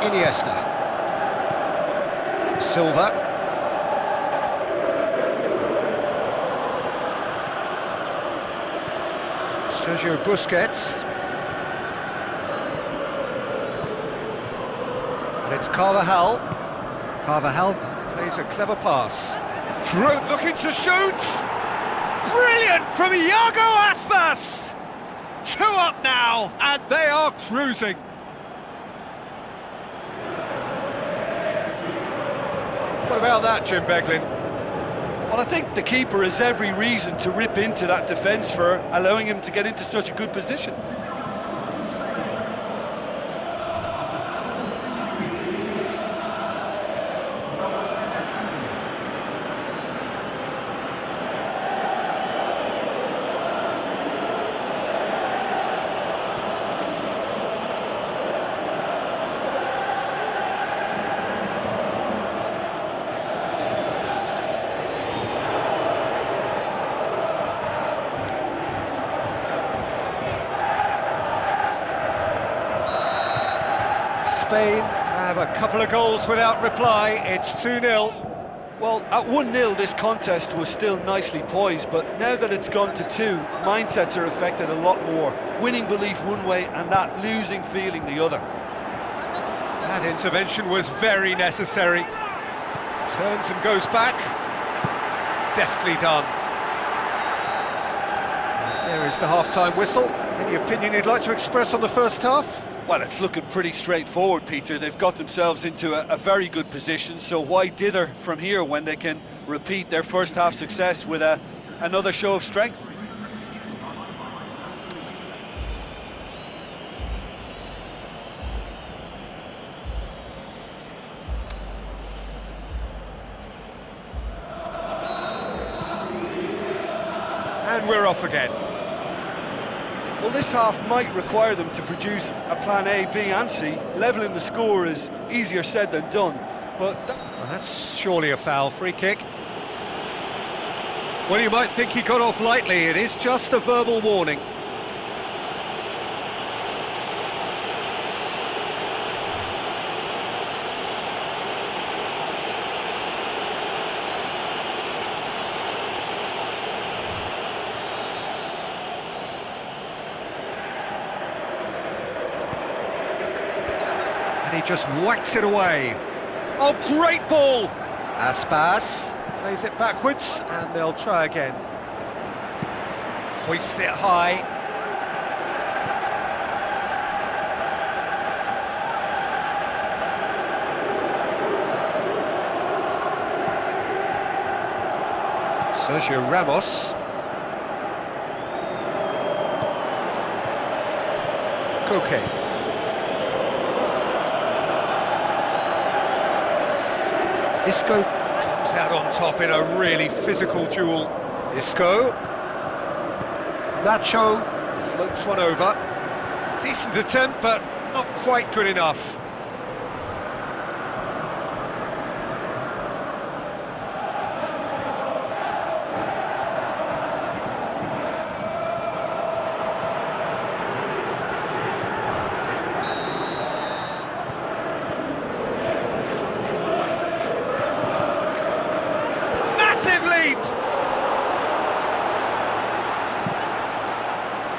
Iniesta. Silva. Sergio Busquets. And it's Carvajal. Carvajal plays a clever pass. Through, looking to shoot! Brilliant from Iago Aspas! 2 up now, and they are cruising. What about that, Jim Beglin? Well, I think the keeper has every reason to rip into that defence for allowing him to get into such a good position. Spain have a couple of goals without reply. It's 2-0. Well, at 1-0 this contest was still nicely poised, but now that it's gone to 2, mindsets are affected a lot more. Winning belief one way and that losing feeling the other. That intervention was very necessary. Turns and goes back. Deftly done. There is the half-time whistle. Any opinion you'd like to express on the first half? Well, it's looking pretty straightforward, Peter. They've got themselves into a very good position, so why dither from here when they can repeat their first half success with another show of strength? And we're off again. Well, this half might require them to produce a plan A, B and C. Levelling the score is easier said than done, but... Well, that's surely a foul. Free kick. Well, you might think he got off lightly. It is just a verbal warning. And he just whacks it away. Oh, great ball! Aspas plays it backwards, and they'll try again. Hoists it high. Sergio Ramos. Koke. Isco comes out on top in a really physical duel. Isco. Nacho floats one over. Decent attempt, but not quite good enough.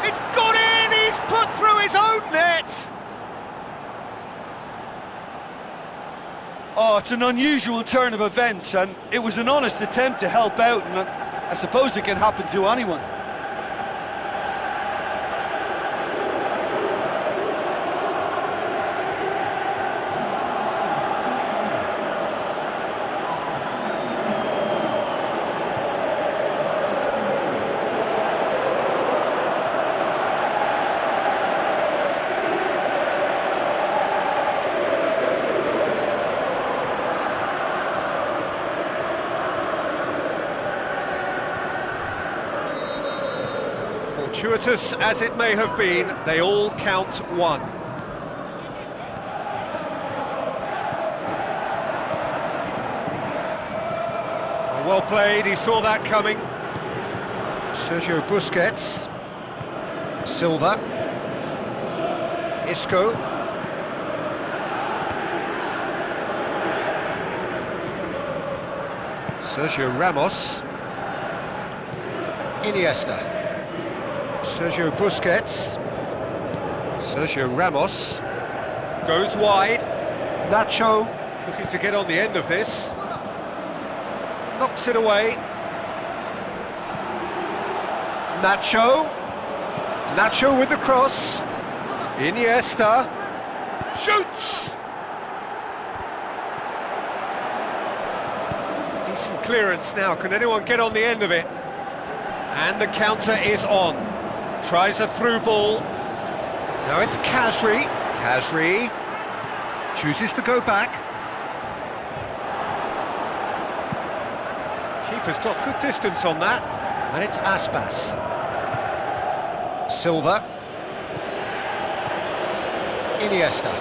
It's gone in! He's put through his own net! Oh, it's an unusual turn of events, and it was an honest attempt to help out, and I suppose it can happen to anyone. Fortuitous as it may have been, they all count one. Well played, he saw that coming. Sergio Busquets. Silva. Isco. Sergio Ramos. Iniesta. Sergio Busquets. Sergio Ramos. Goes wide. Nacho looking to get on the end of this. Knocks it away. Nacho. Nacho with the cross. Iniesta. Shoots! Decent clearance now. Can anyone get on the end of it? And the counter is on. Tries a through ball. Now it's Khazri. Khazri chooses to go back. Keeper's got good distance on that. And it's Aspas. Silva. Iniesta.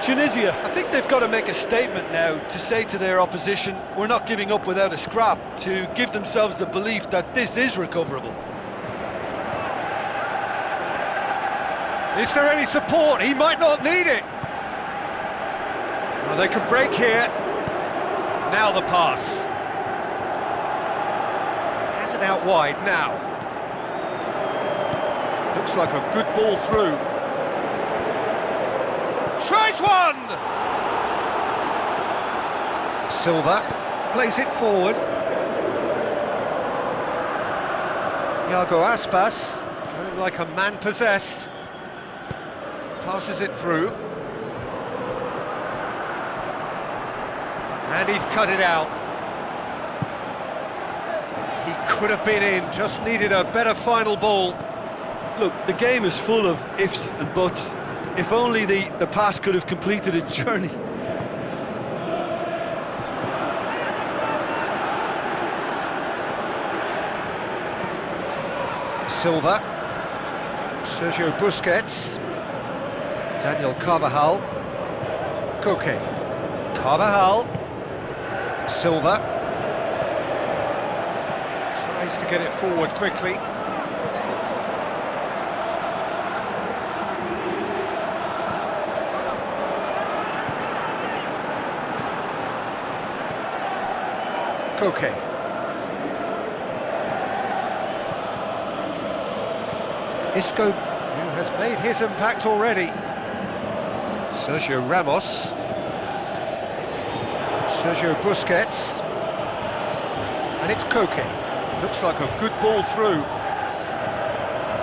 Tunisia, I think they've got to make a statement now to say to their opposition, we're not giving up without a scrap, to give themselves the belief that this is recoverable. Is there any support? He might not need it. Well, they could break here. Now the pass. Has it out wide now. Looks like a good ball through. Tries one! Silva plays it forward. Iago Aspas going like a man possessed. Passes it through. And he's cut it out. He could have been in, just needed a better final ball. Look, the game is full of ifs and buts. If only the pass could have completed its journey. Silva. Sergio Busquets. Daniel Carvajal. Koke. Carvajal. Silva. Tries to get it forward quickly. Koke. Isco, who has made his impact already. Sergio Ramos. Sergio Busquets. And it's Koke. Looks like a good ball through.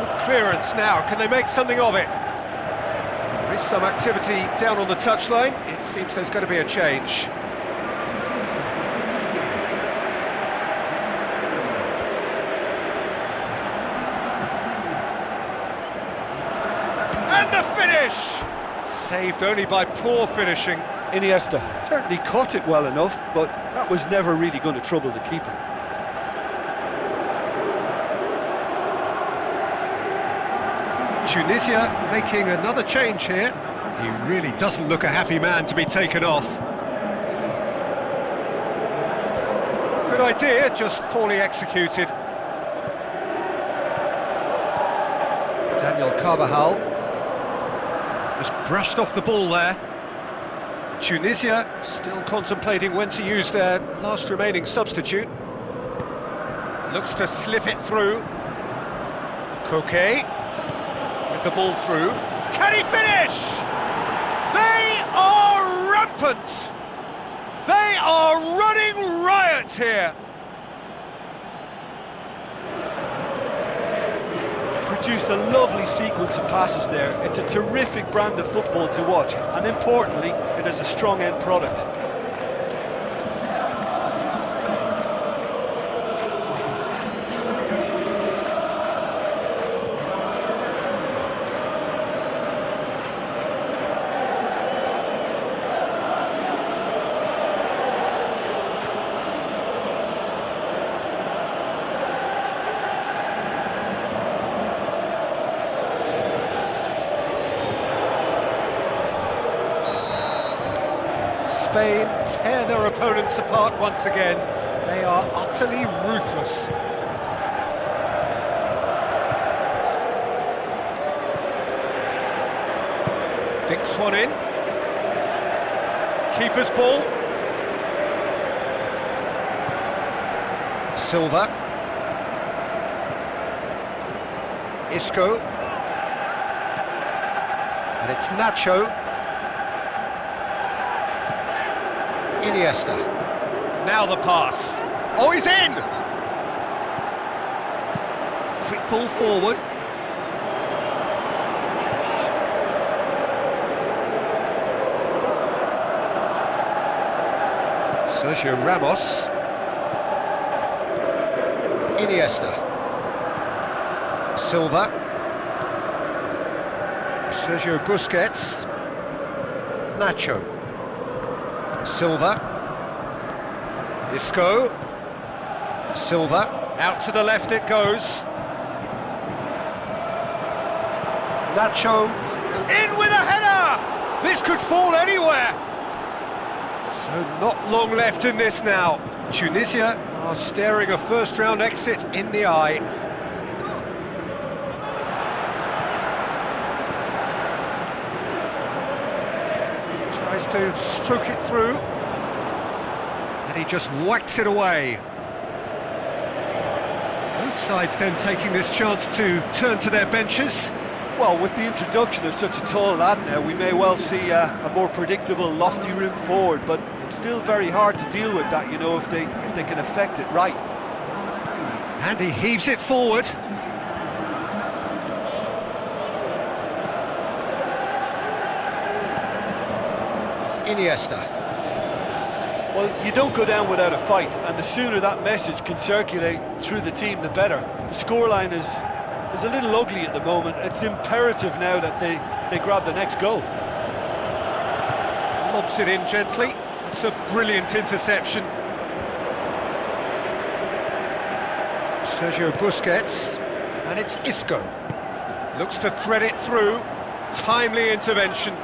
Good clearance now. Can they make something of it? There is some activity down on the touchline. It seems there's going to be a change. And the finish! Saved only by poor finishing. Iniesta certainly caught it well enough, but that was never really going to trouble the keeper. Tunisia making another change here. He really doesn't look a happy man to be taken off. Good idea, just poorly executed. Daniel Carvajal just brushed off the ball there. Tunisia still contemplating when to use their last remaining substitute. Looks to slip it through. Koke with the ball through. Can he finish? They are rampant. They are running riot here. Produced a lovely sequence of passes there. It's a terrific brand of football to watch, and importantly, it is a strong end product. Spain tear their opponents apart once again. They are utterly ruthless. Kicks one in. Keeper's ball. Silva. Isco. And it's Nacho. Iniesta. Now the pass. Oh, he's in! Quick ball forward. Sergio Ramos. Iniesta. Silva. Sergio Busquets. Nacho. Silva. Isco. Silva. Out to the left it goes. Nacho. In with a header! This could fall anywhere! So not long left in this now. Tunisia are staring a first-round exit in the eye. Tries to stroke it through. And he just whacks it away. Both sides then taking this chance to turn to their benches. Well, with the introduction of such a tall lad now, we may well see a more predictable, lofty route forward, but it's still very hard to deal with that, you know, if they can affect it right. And he heaves it forward. Iniesta. Well, you don't go down without a fight, and the sooner that message can circulate through the team, the better. The scoreline is a little ugly at the moment. It's imperative now that they grab the next goal. Lobs it in gently. It's a brilliant interception. Sergio Busquets, and it's Isco. Looks to thread it through. Timely intervention.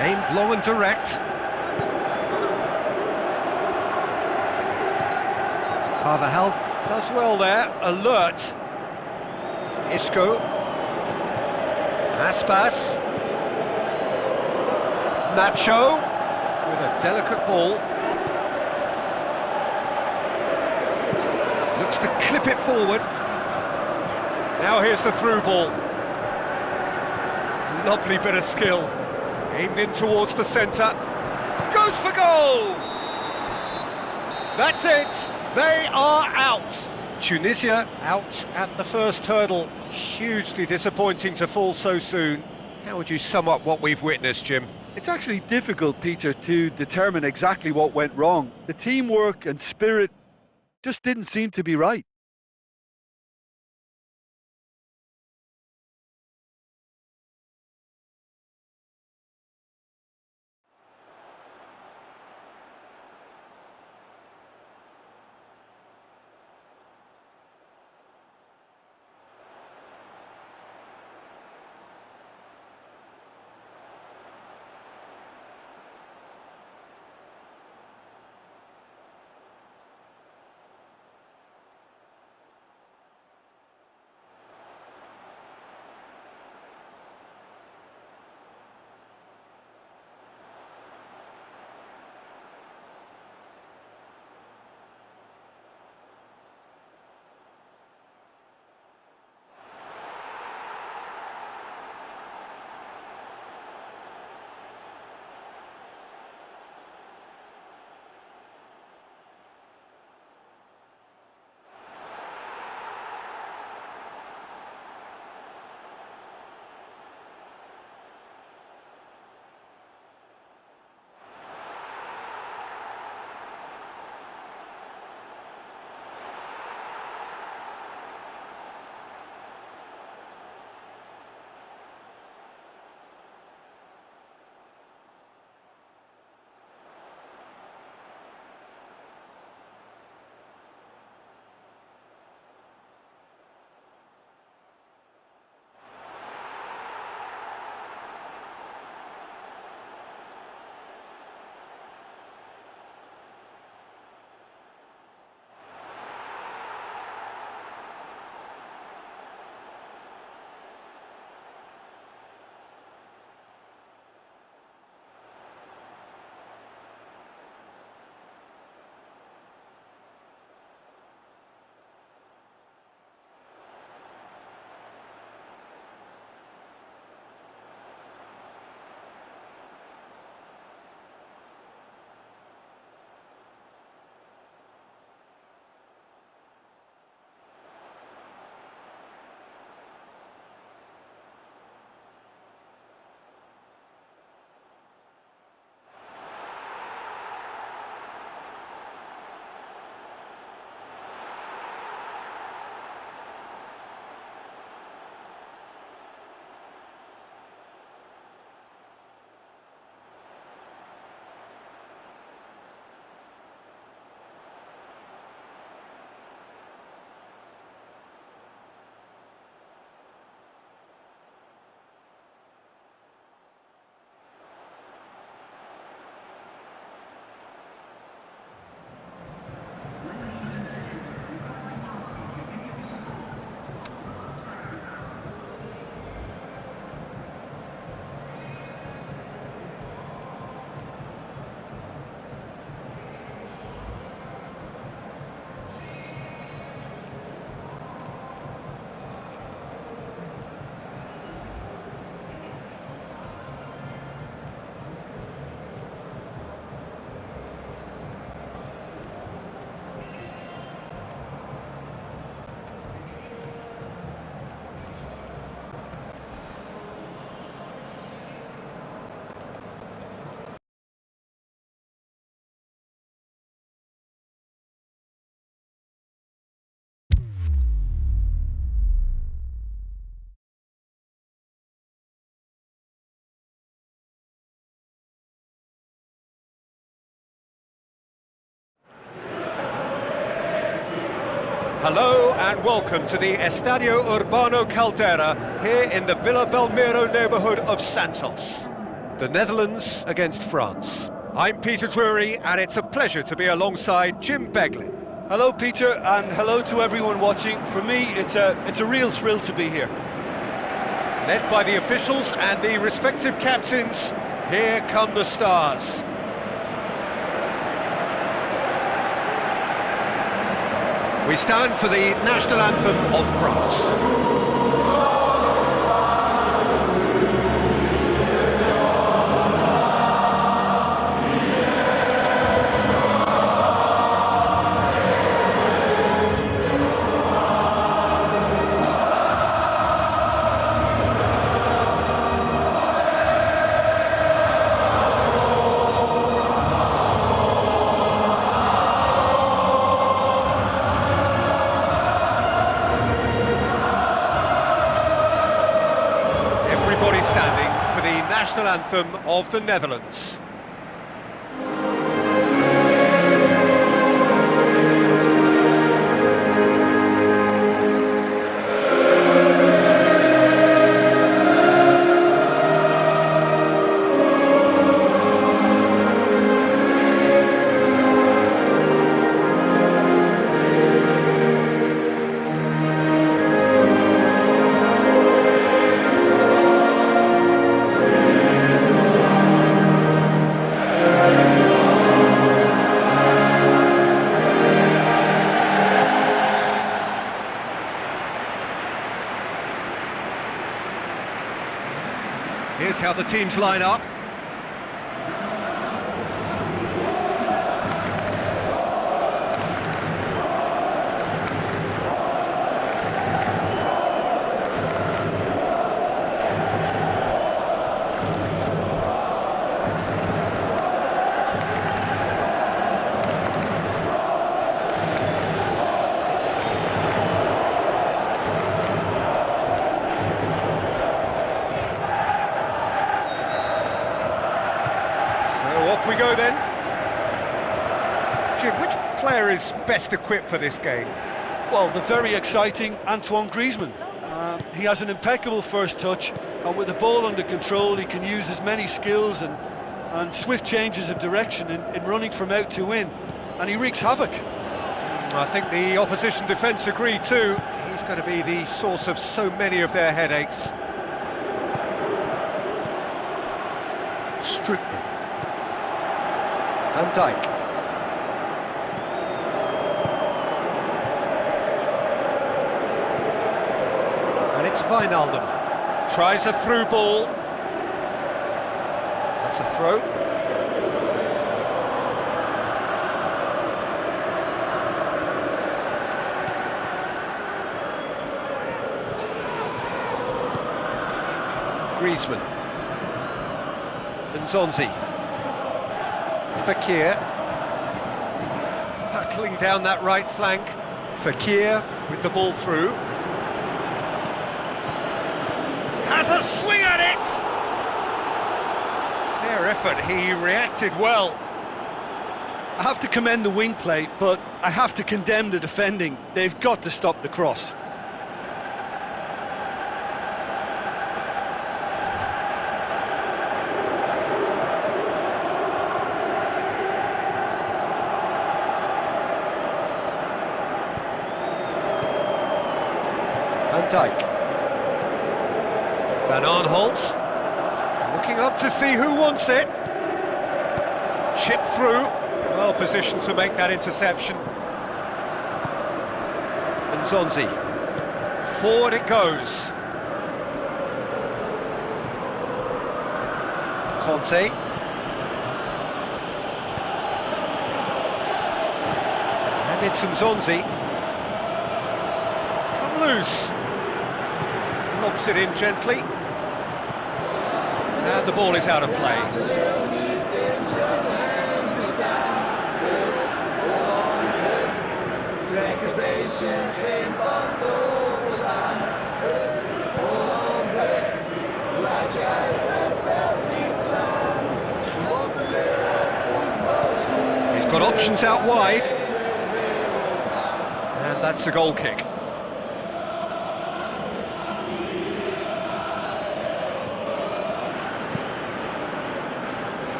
Aimed long and direct. Carvajal does well there, alert. Isco. Aspas. Nacho with a delicate ball. Looks to clip it forward. Now here's the through ball. Lovely bit of skill. Aimed in towards the centre. Goes for goal! That's it! They are out! Tunisia out at the first hurdle. Hugely disappointing to fall so soon. How would you sum up what we've witnessed, Jim? It's actually difficult, Peter, to determine exactly what went wrong. The teamwork and spirit just didn't seem to be right. Hello and welcome to the Estadio Urbano Caldera here in the Villa Belmiro neighbourhood of Santos. The Netherlands against France. I'm Peter Drury and it's a pleasure to be alongside Jim Beglin. Hello, Peter, and hello to everyone watching. For me, it's a real thrill to be here. Led by the officials and the respective captains, here come the stars. We stand for the national anthem of France. Standing for the national anthem of the Netherlands. Here's how the teams line up. Off we go then. Jim, which player is best equipped for this game? Well, the very exciting Antoine Griezmann. He has an impeccable first touch, and with the ball under control, he can use his many skills and swift changes of direction in running from out to in, and he wreaks havoc. I think the opposition defence agree too. He's going to be the source of so many of their headaches. Strickman. Van Dijk. And it's Wijnaldum. Tries a through ball. That's a throw. Griezmann. Nzonzi. Fekir, hurtling down that right flank. Fekir with the ball through. Has a swing at it! Fair effort, he reacted well. I have to commend the wing play, but I have to condemn the defending. They've got to stop the cross. Van Dijk. Van Aanholt. Looking up to see who wants it. Chip through. Well positioned to make that interception. Nzonzi. Forward it goes. Conte. And it's Nzonzi. It's come loose. Lobs it in gently. And the ball is out of play. He's got options out wide. And that's a goal kick.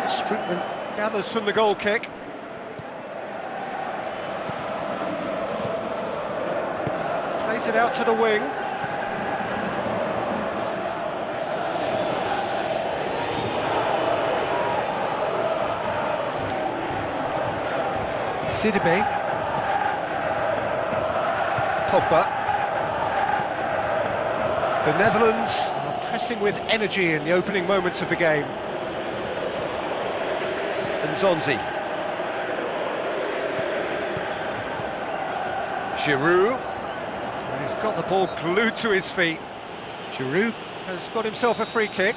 Strickman gathers from the goal kick. Plays it out to the wing. Sidibe. Pogba. The Netherlands are pressing with energy in the opening moments of the game. And Zonzi. Giroud. He's got the ball glued to his feet. Giroud has got himself a free kick.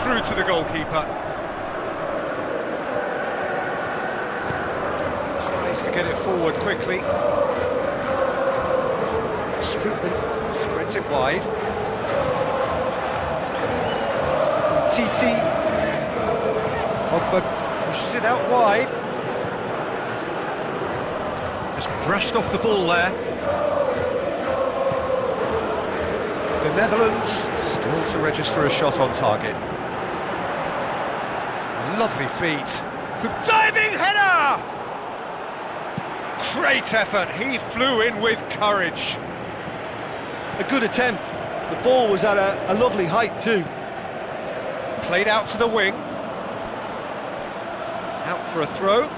Through to the goalkeeper. Tries to get it forward quickly. Strickman spreads it wide. TT. Pogba pushes it out wide. Just brushed off the ball there. The Netherlands still to register a shot on target. Lovely feet. The diving header! Great effort. He flew in with courage. A good attempt. The ball was at a lovely height too. Played out to the wing. Out for a throw.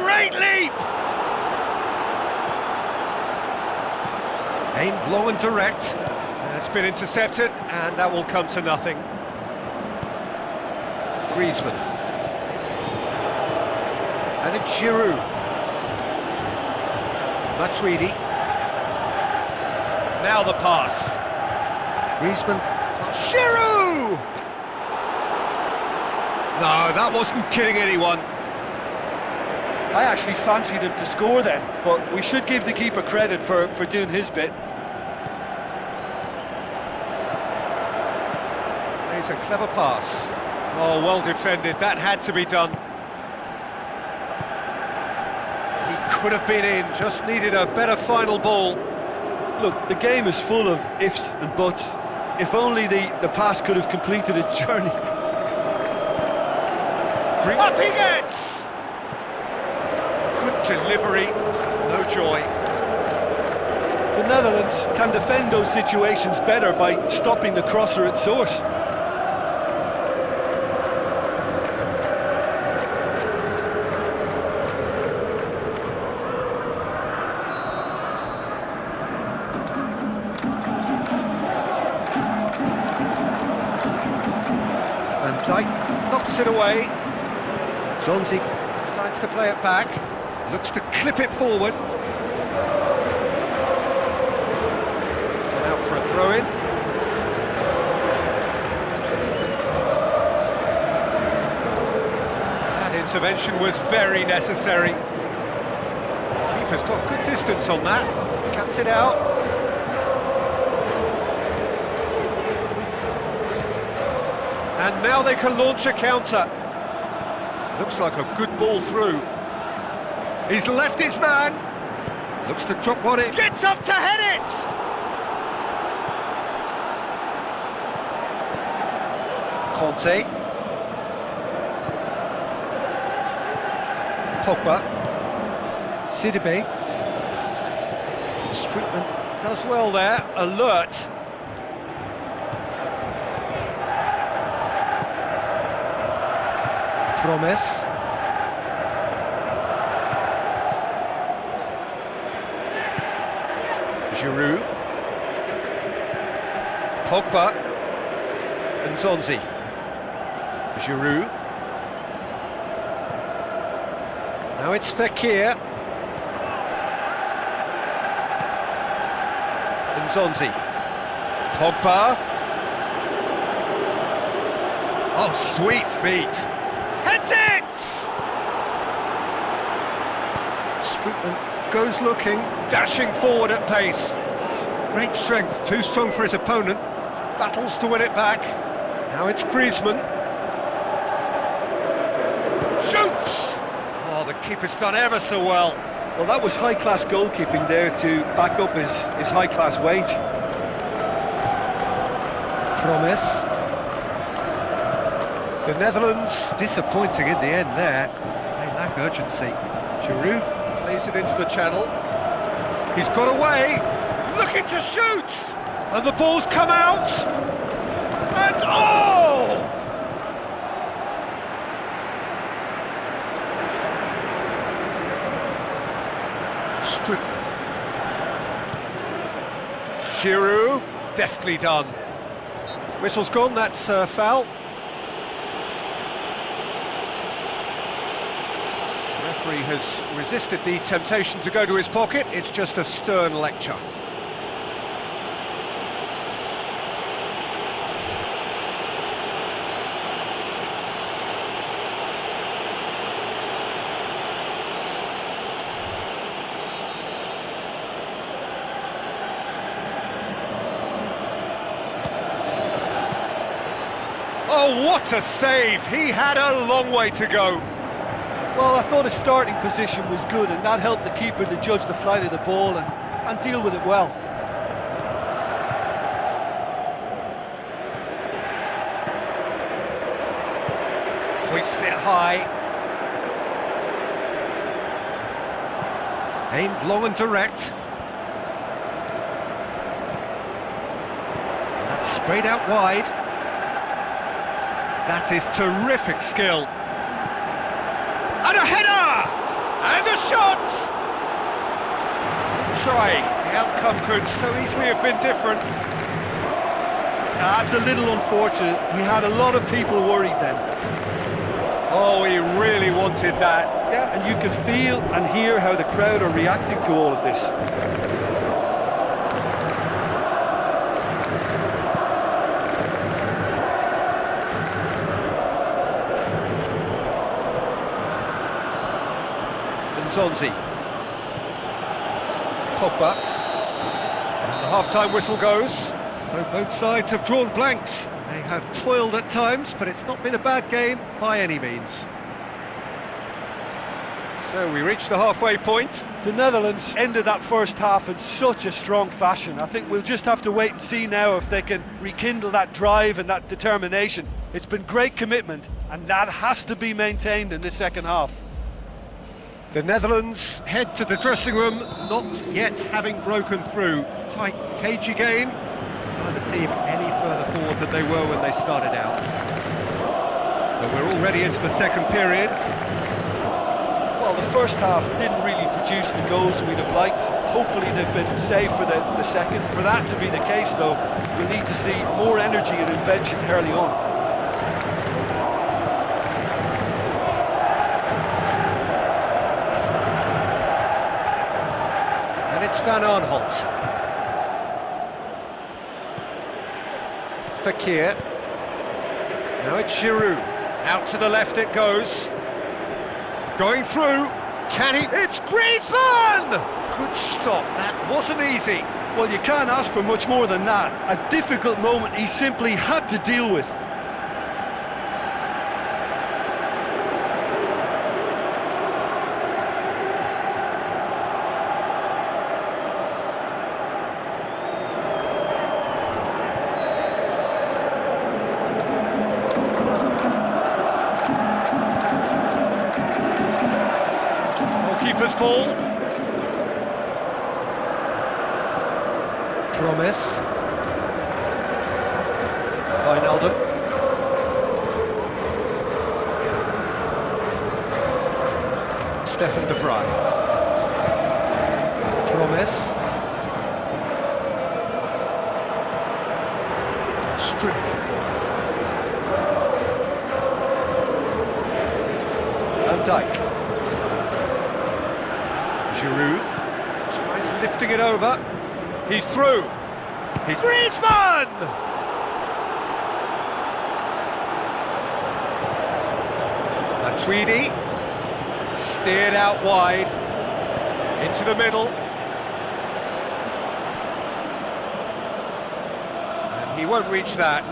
Great leap! Aimed long and direct. It's been intercepted, and that will come to nothing. Griezmann. And it's Giroud. Matuidi. Now the pass. Griezmann. Giroud! No, that wasn't kidding anyone. I actually fancied him to score then, but we should give the keeper credit for doing his bit. Plays a clever pass. Oh, well defended. That had to be done. He could have been in, just needed a better final ball. Look, the game is full of ifs and buts. If only the pass could have completed its journey. Up he gets! Good delivery, no joy. The Netherlands can defend those situations better by stopping the crosser at source. Van Dijk knocks it away. Zonzi decides to play it back. Looks to clip it forward. It's gone out for a throw-in. That intervention was very necessary. Keeper's got good distance on that. Cuts it out. And now they can launch a counter. Looks like a good ball through. He's left his man. Looks to drop one in. Gets up to head it! Conte. Pogba. Sidibe. Strickman does well there. Alert. Promise. Giroud. Pogba. And Zonzi. Giroud. Now it's Fekir. Nzonzi. Pogba. Oh, sweet feet. Heads it! Strootman goes looking, dashing forward at pace. Great strength, too strong for his opponent. Battles to win it back. Now it's Griezmann. Shoots! Oh, the keeper's done ever so well. Well, that was high-class goalkeeping there to back up his high-class wage. Promise. The Netherlands disappointing in the end there. They lack urgency. Giroud plays it into the channel. He's got away, looking to shoot! And the ball's come out! And oh! Giroud, deftly done. Whistle's gone, that's foul. The referee has resisted the temptation to go to his pocket. It's just a stern lecture. Oh, what a save! He had a long way to go. Well, I thought his starting position was good, and that helped the keeper to judge the flight of the ball and deal with it well. Hoists it high. Aimed long and direct. That's sprayed out wide. That is terrific skill. And a header! And a shot! Try. The outcome could so easily have been different. That's a little unfortunate. He had a lot of people worried then. Oh, he really wanted that. Yeah, and you can feel and hear how the crowd are reacting to all of this. Nzonzi. Pogba. And the half-time whistle goes. So both sides have drawn blanks. They have toiled at times, but it's not been a bad game by any means. So we reach the halfway point. The Netherlands ended that first half in such a strong fashion. I think we'll just have to wait and see now if they can rekindle that drive and that determination. It's been great commitment, and that has to be maintained in this second half. The Netherlands head to the dressing room, not yet having broken through. Tight, cagey game. Neither team any further forward than they were when they started out. So we're already into the second period. Well, the first half didn't really produce the goals we'd have liked. Hopefully they've been saved for the second. For that to be the case, though, we'll need to see more energy and invention early on. It's Van Aanholt. Fekir. Now it's Giroud. Out to the left it goes. Going through. Can he? It's Griezmann! Good stop. That wasn't easy. Well, you can't ask for much more than that. A difficult moment he simply had to deal with. Keeper's ball. Promise. Wijnaldum. Stefan de Vrij. Promise. Strip. Van Dijk. Giroud tries lifting it over. He's through. He's Griezmann! Matuidi steered out wide into the middle. And he won't reach that.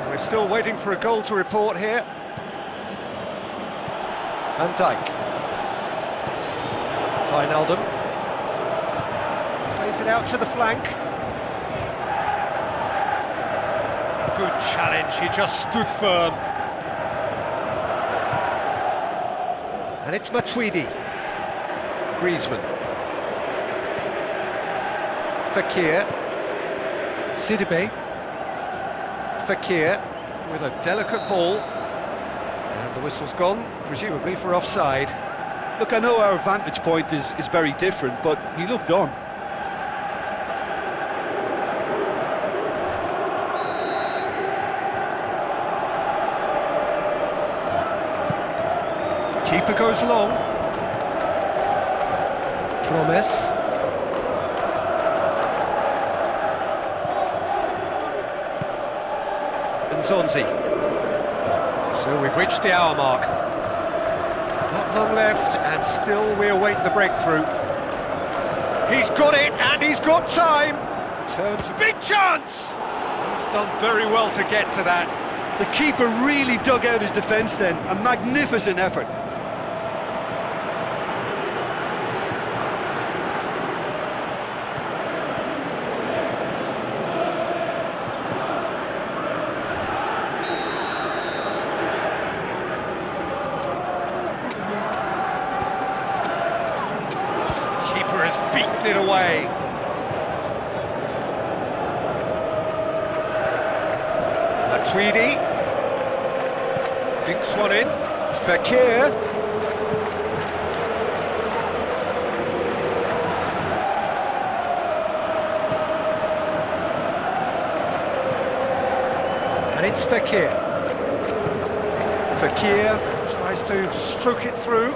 We're still waiting for a goal to report here. Van Dijk. Wijnaldum. Plays it out to the flank. Good challenge, he just stood firm. And it's Matuidi. Griezmann. Fekir. Sidibe. Fekir with a delicate ball. And the whistle's gone, presumably for offside. Look, I know our vantage point is very different, but he looked on. Keeper goes long. Promise. Nzonzi. So we've reached the hour mark. Not long left, and still we await the breakthrough. He's got it, and he's got time. Turns, big chance! He's done very well to get to that. The keeper really dug out his defence then. A magnificent effort. Beaten it away. Matuidi dinks one in. Fekir. And it's Fekir. Fekir tries to stroke it through.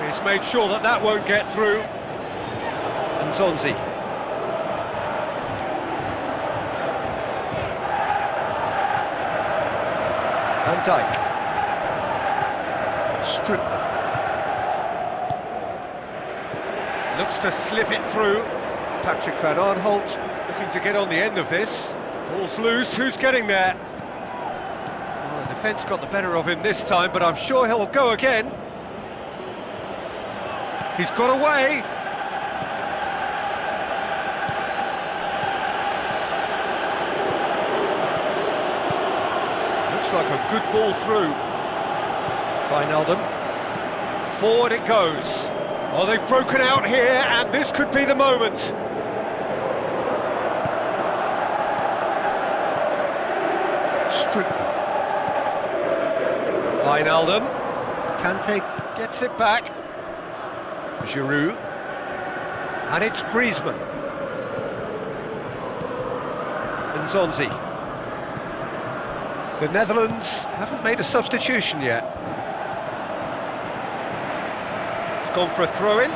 He's made sure that that won't get through. Nzonzi. Van Dijk. Strootman. Looks to slip it through. Patrick Van Aanholt looking to get on the end of this. Ball's loose, who's getting there? Well, the defence got the better of him this time, but I'm sure he'll go again. He's got away. Looks like a good ball through. Wijnaldum. Forward it goes. Oh, they've broken out here, and this could be the moment. Strootman. Wijnaldum. Kante gets it back. Giroud, and it's Griezmann. Nzonzi. The Netherlands haven't made a substitution yet. It's gone for a throw-in.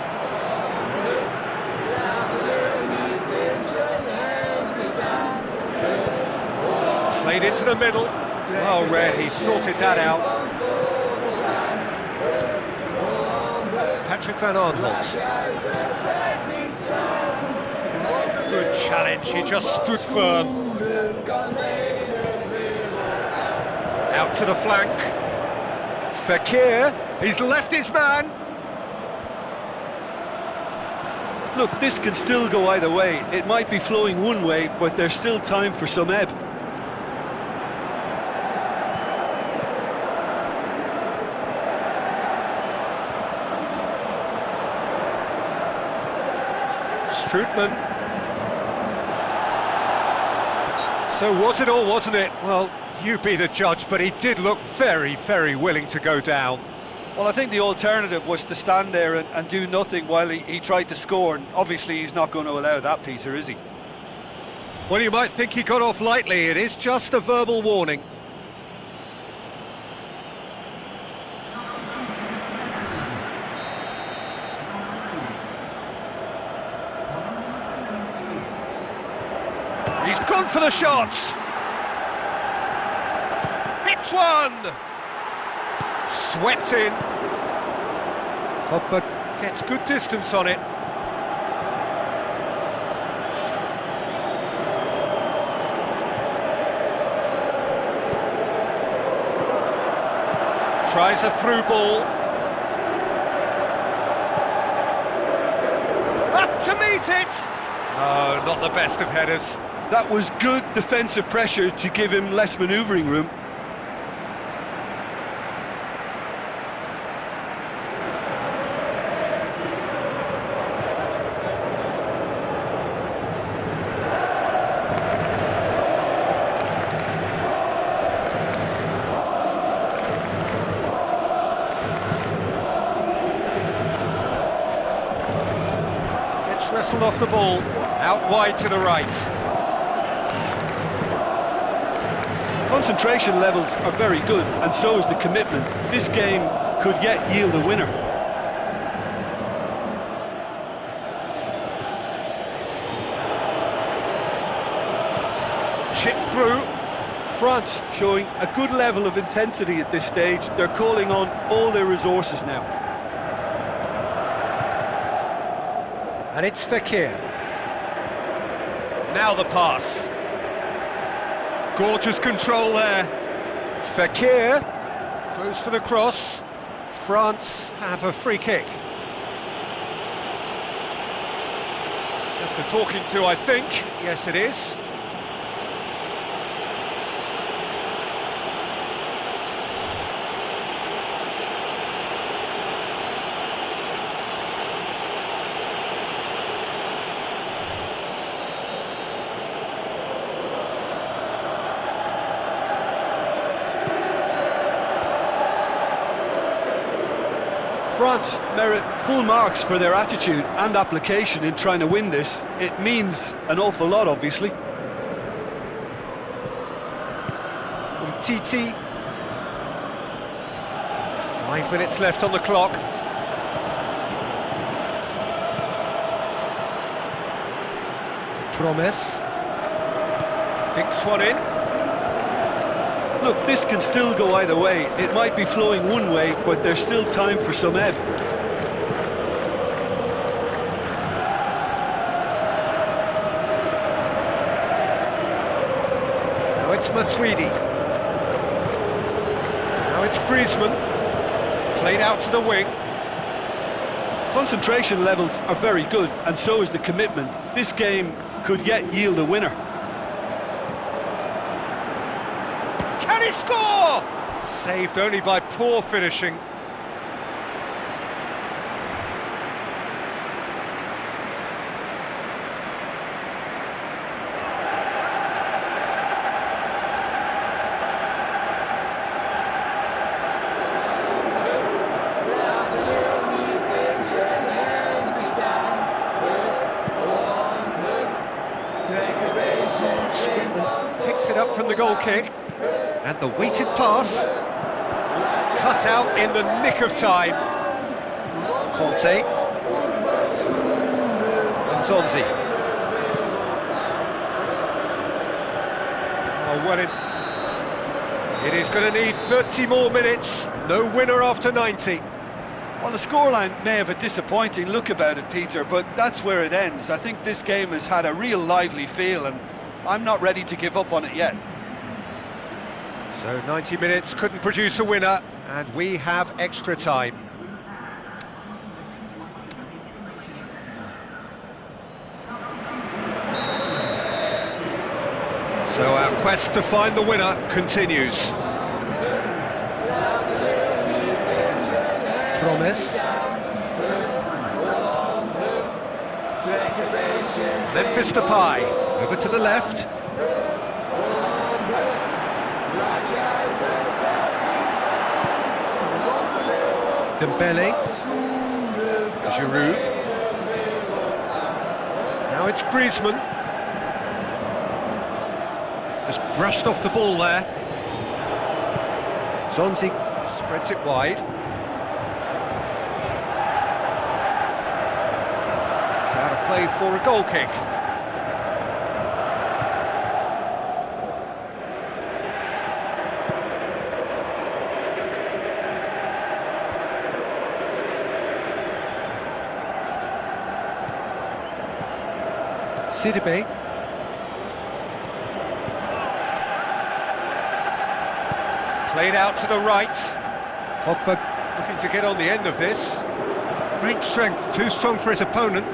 Played into the middle. Well read, he sorted that out. Patrick Van Aanholt. Good challenge, he just stood firm. Out to the flank. Fekir, he's left his man. Look, this can still go either way. It might be flowing one way, but there's still time for some ebb. Strootman. So was it or wasn't it? Well, you be the judge, but he did look very, very willing to go down. Well, I think the alternative was to stand there and do nothing while he tried to score, and obviously he's not going to allow that, Peter, is he? Well, you might think he got off lightly. It is just a verbal warning. He's gone for the shot. Hits one. Swept in. Pogba gets good distance on it. Tries a through ball. Up to meet it! No, not the best of headers. That was good defensive pressure to give him less manoeuvring room. Wrestled off the ball, out wide to the right. Concentration levels are very good, and so is the commitment. This game could yet yield a winner. Chipped through. France showing a good level of intensity at this stage. They're calling on all their resources now. And it's Fekir. Now the pass. Gorgeous control there. Fekir goes for the cross. France have a free kick. Just a talking to, I think. Yes, it is. France merit full marks for their attitude and application in trying to win this. It means an awful lot, obviously. Umtiti. 5 minutes left on the clock. Promes. Dinks one in. Look, this can still go either way. It might be flowing one way, but there's still time for some ebb. Now it's Matuidi. Now it's Griezmann. Played out to the wing. Concentration levels are very good, and so is the commitment. This game could yet yield a winner. Can he score? Saved only by poor finishing. Picks it up from the goal kick. And the weighted pass, cut out in the nick of time. Conte. Nzonzi. Oh, well, it is going to need 30 more minutes. No winner after 90. Well, the scoreline may have a disappointing look about it, Peter, but that's where it ends. I think this game has had a real lively feel, and I'm not ready to give up on it yet. So 90 minutes couldn't produce a winner, and we have extra time. So our quest to find the winner continues. Promes. Memphis Depay, over to the left. Dembele. Giroud. Now it's Griezmann. Just brushed off the ball there. Zonzi spreads it wide. It's out of play for a goal kick. Sidibe. Played out to the right. Pogba looking to get on the end of this. Great strength, too strong for his opponent.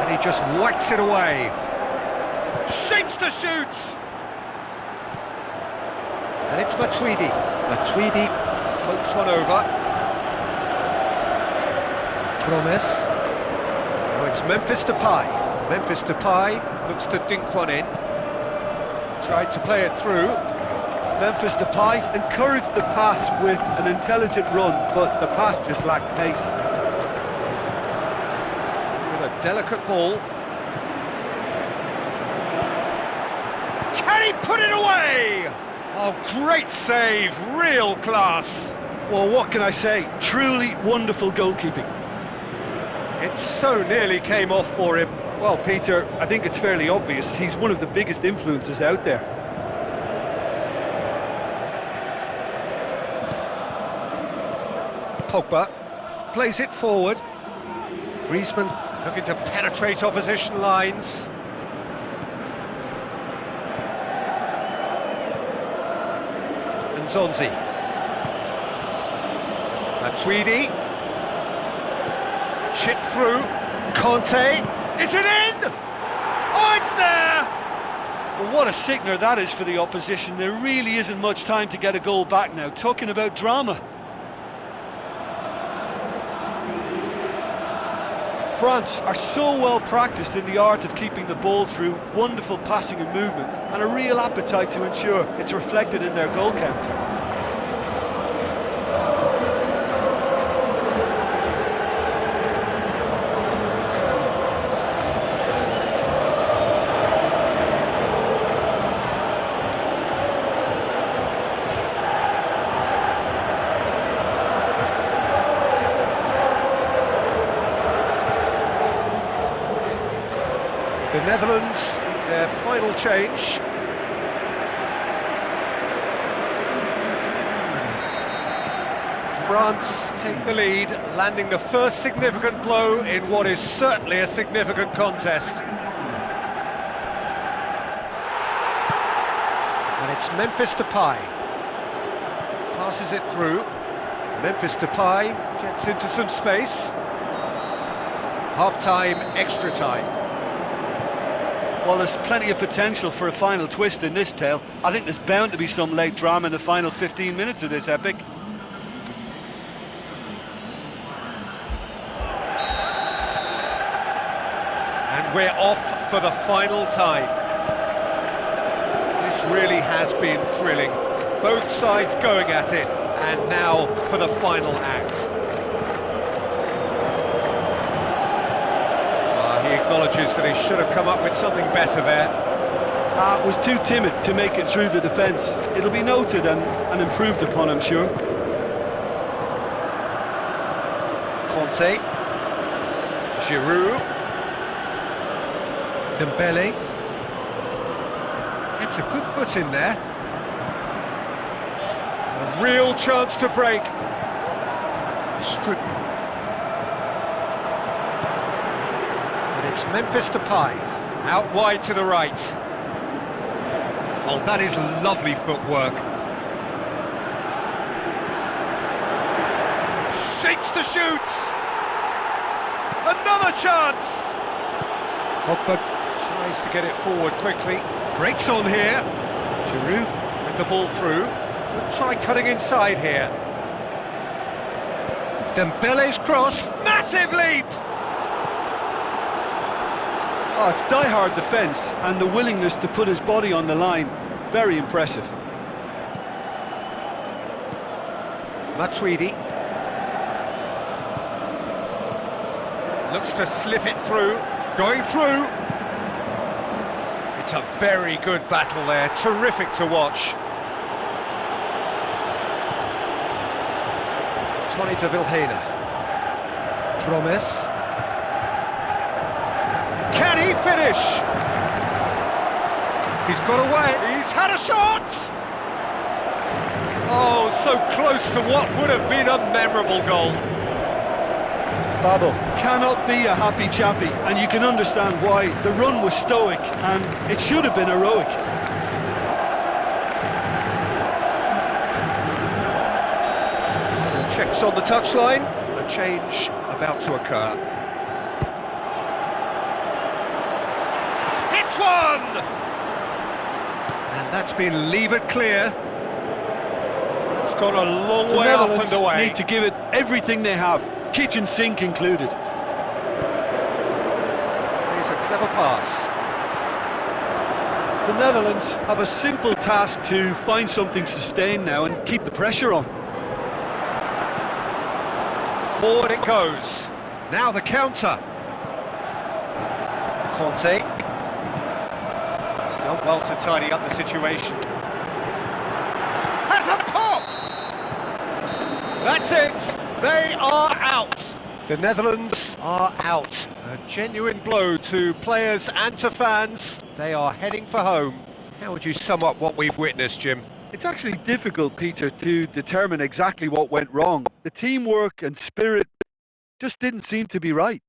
And he just whacks it away. Shapes to shoot! And it's Matuidi. Matuidi floats one over. Promise. Now it's Memphis Depay. Memphis Depay looks to dink one in. Tried to play it through. Memphis Depay encouraged the pass with an intelligent run, but the pass just lacked pace. With a delicate ball. Can he put it away? Oh, great save, real class. Well, what can I say? Truly wonderful goalkeeping. It so nearly came off for him. Well, Peter, I think it's fairly obvious. He's one of the biggest influences out there. Pogba plays it forward. Griezmann looking to penetrate opposition lines. And Zonzi. Matuidi. Chip through. Conte. Is it in? Oh, it's there! Well, what a sickener that is for the opposition. There really isn't much time to get a goal back now. Talking about drama. France are so well practiced in the art of keeping the ball through wonderful passing and movement, and a real appetite to ensure it's reflected in their goal count. The Netherlands, their final change. France take the lead, landing the first significant blow in what is certainly a significant contest. And it's Memphis Depay. Passes it through. Memphis Depay gets into some space. Half-time, extra time. Well, there's plenty of potential for a final twist in this tale. I think there's bound to be some late drama in the final 15 minutes of this epic. And we're off for the final time. This really has been thrilling. Both sides going at it, and now for the final act. He acknowledges that he should have come up with something better there. Was too timid to make it through the defence. It'll be noted and improved upon, I'm sure. Conte. Giroud. Dembele. It's a good foot in there. A real chance to break. It's Memphis Depay, out wide to the right. Oh, that is lovely footwork. Shapes to shoot! Another chance! Pogba tries to get it forward quickly. Breaks on here. Giroud with the ball through. Could try cutting inside here. Dembele's cross, massive leap! Oh, it's die-hard defence and the willingness to put his body on the line. Very impressive. Matuidi. Looks to slip it through. Going through. It's a very good battle there. Terrific to watch. Tony de Vilhena. Promise. Can he finish? He's got away. He's had a shot! Oh, so close to what would have been a memorable goal. Babel cannot be a happy chappy, and you can understand why. The run was stoic, and it should have been heroic. Checks on the touchline. A change about to occur. Hits one! And that's been levered clear. It's gone a long way up and The away. need to give it everything they have, kitchen sink included. Plays a clever pass. The Netherlands have a simple task to find something sustained now and keep the pressure on. Forward it goes. Now the counter. Conte. He's done well to tidy up the situation. Has a pop! That's it. They are out. The Netherlands are out. A genuine blow to players and to fans. They are heading for home. How would you sum up what we've witnessed, Jim? It's actually difficult, Peter, to determine exactly what went wrong. The teamwork and spirit just didn't seem to be right.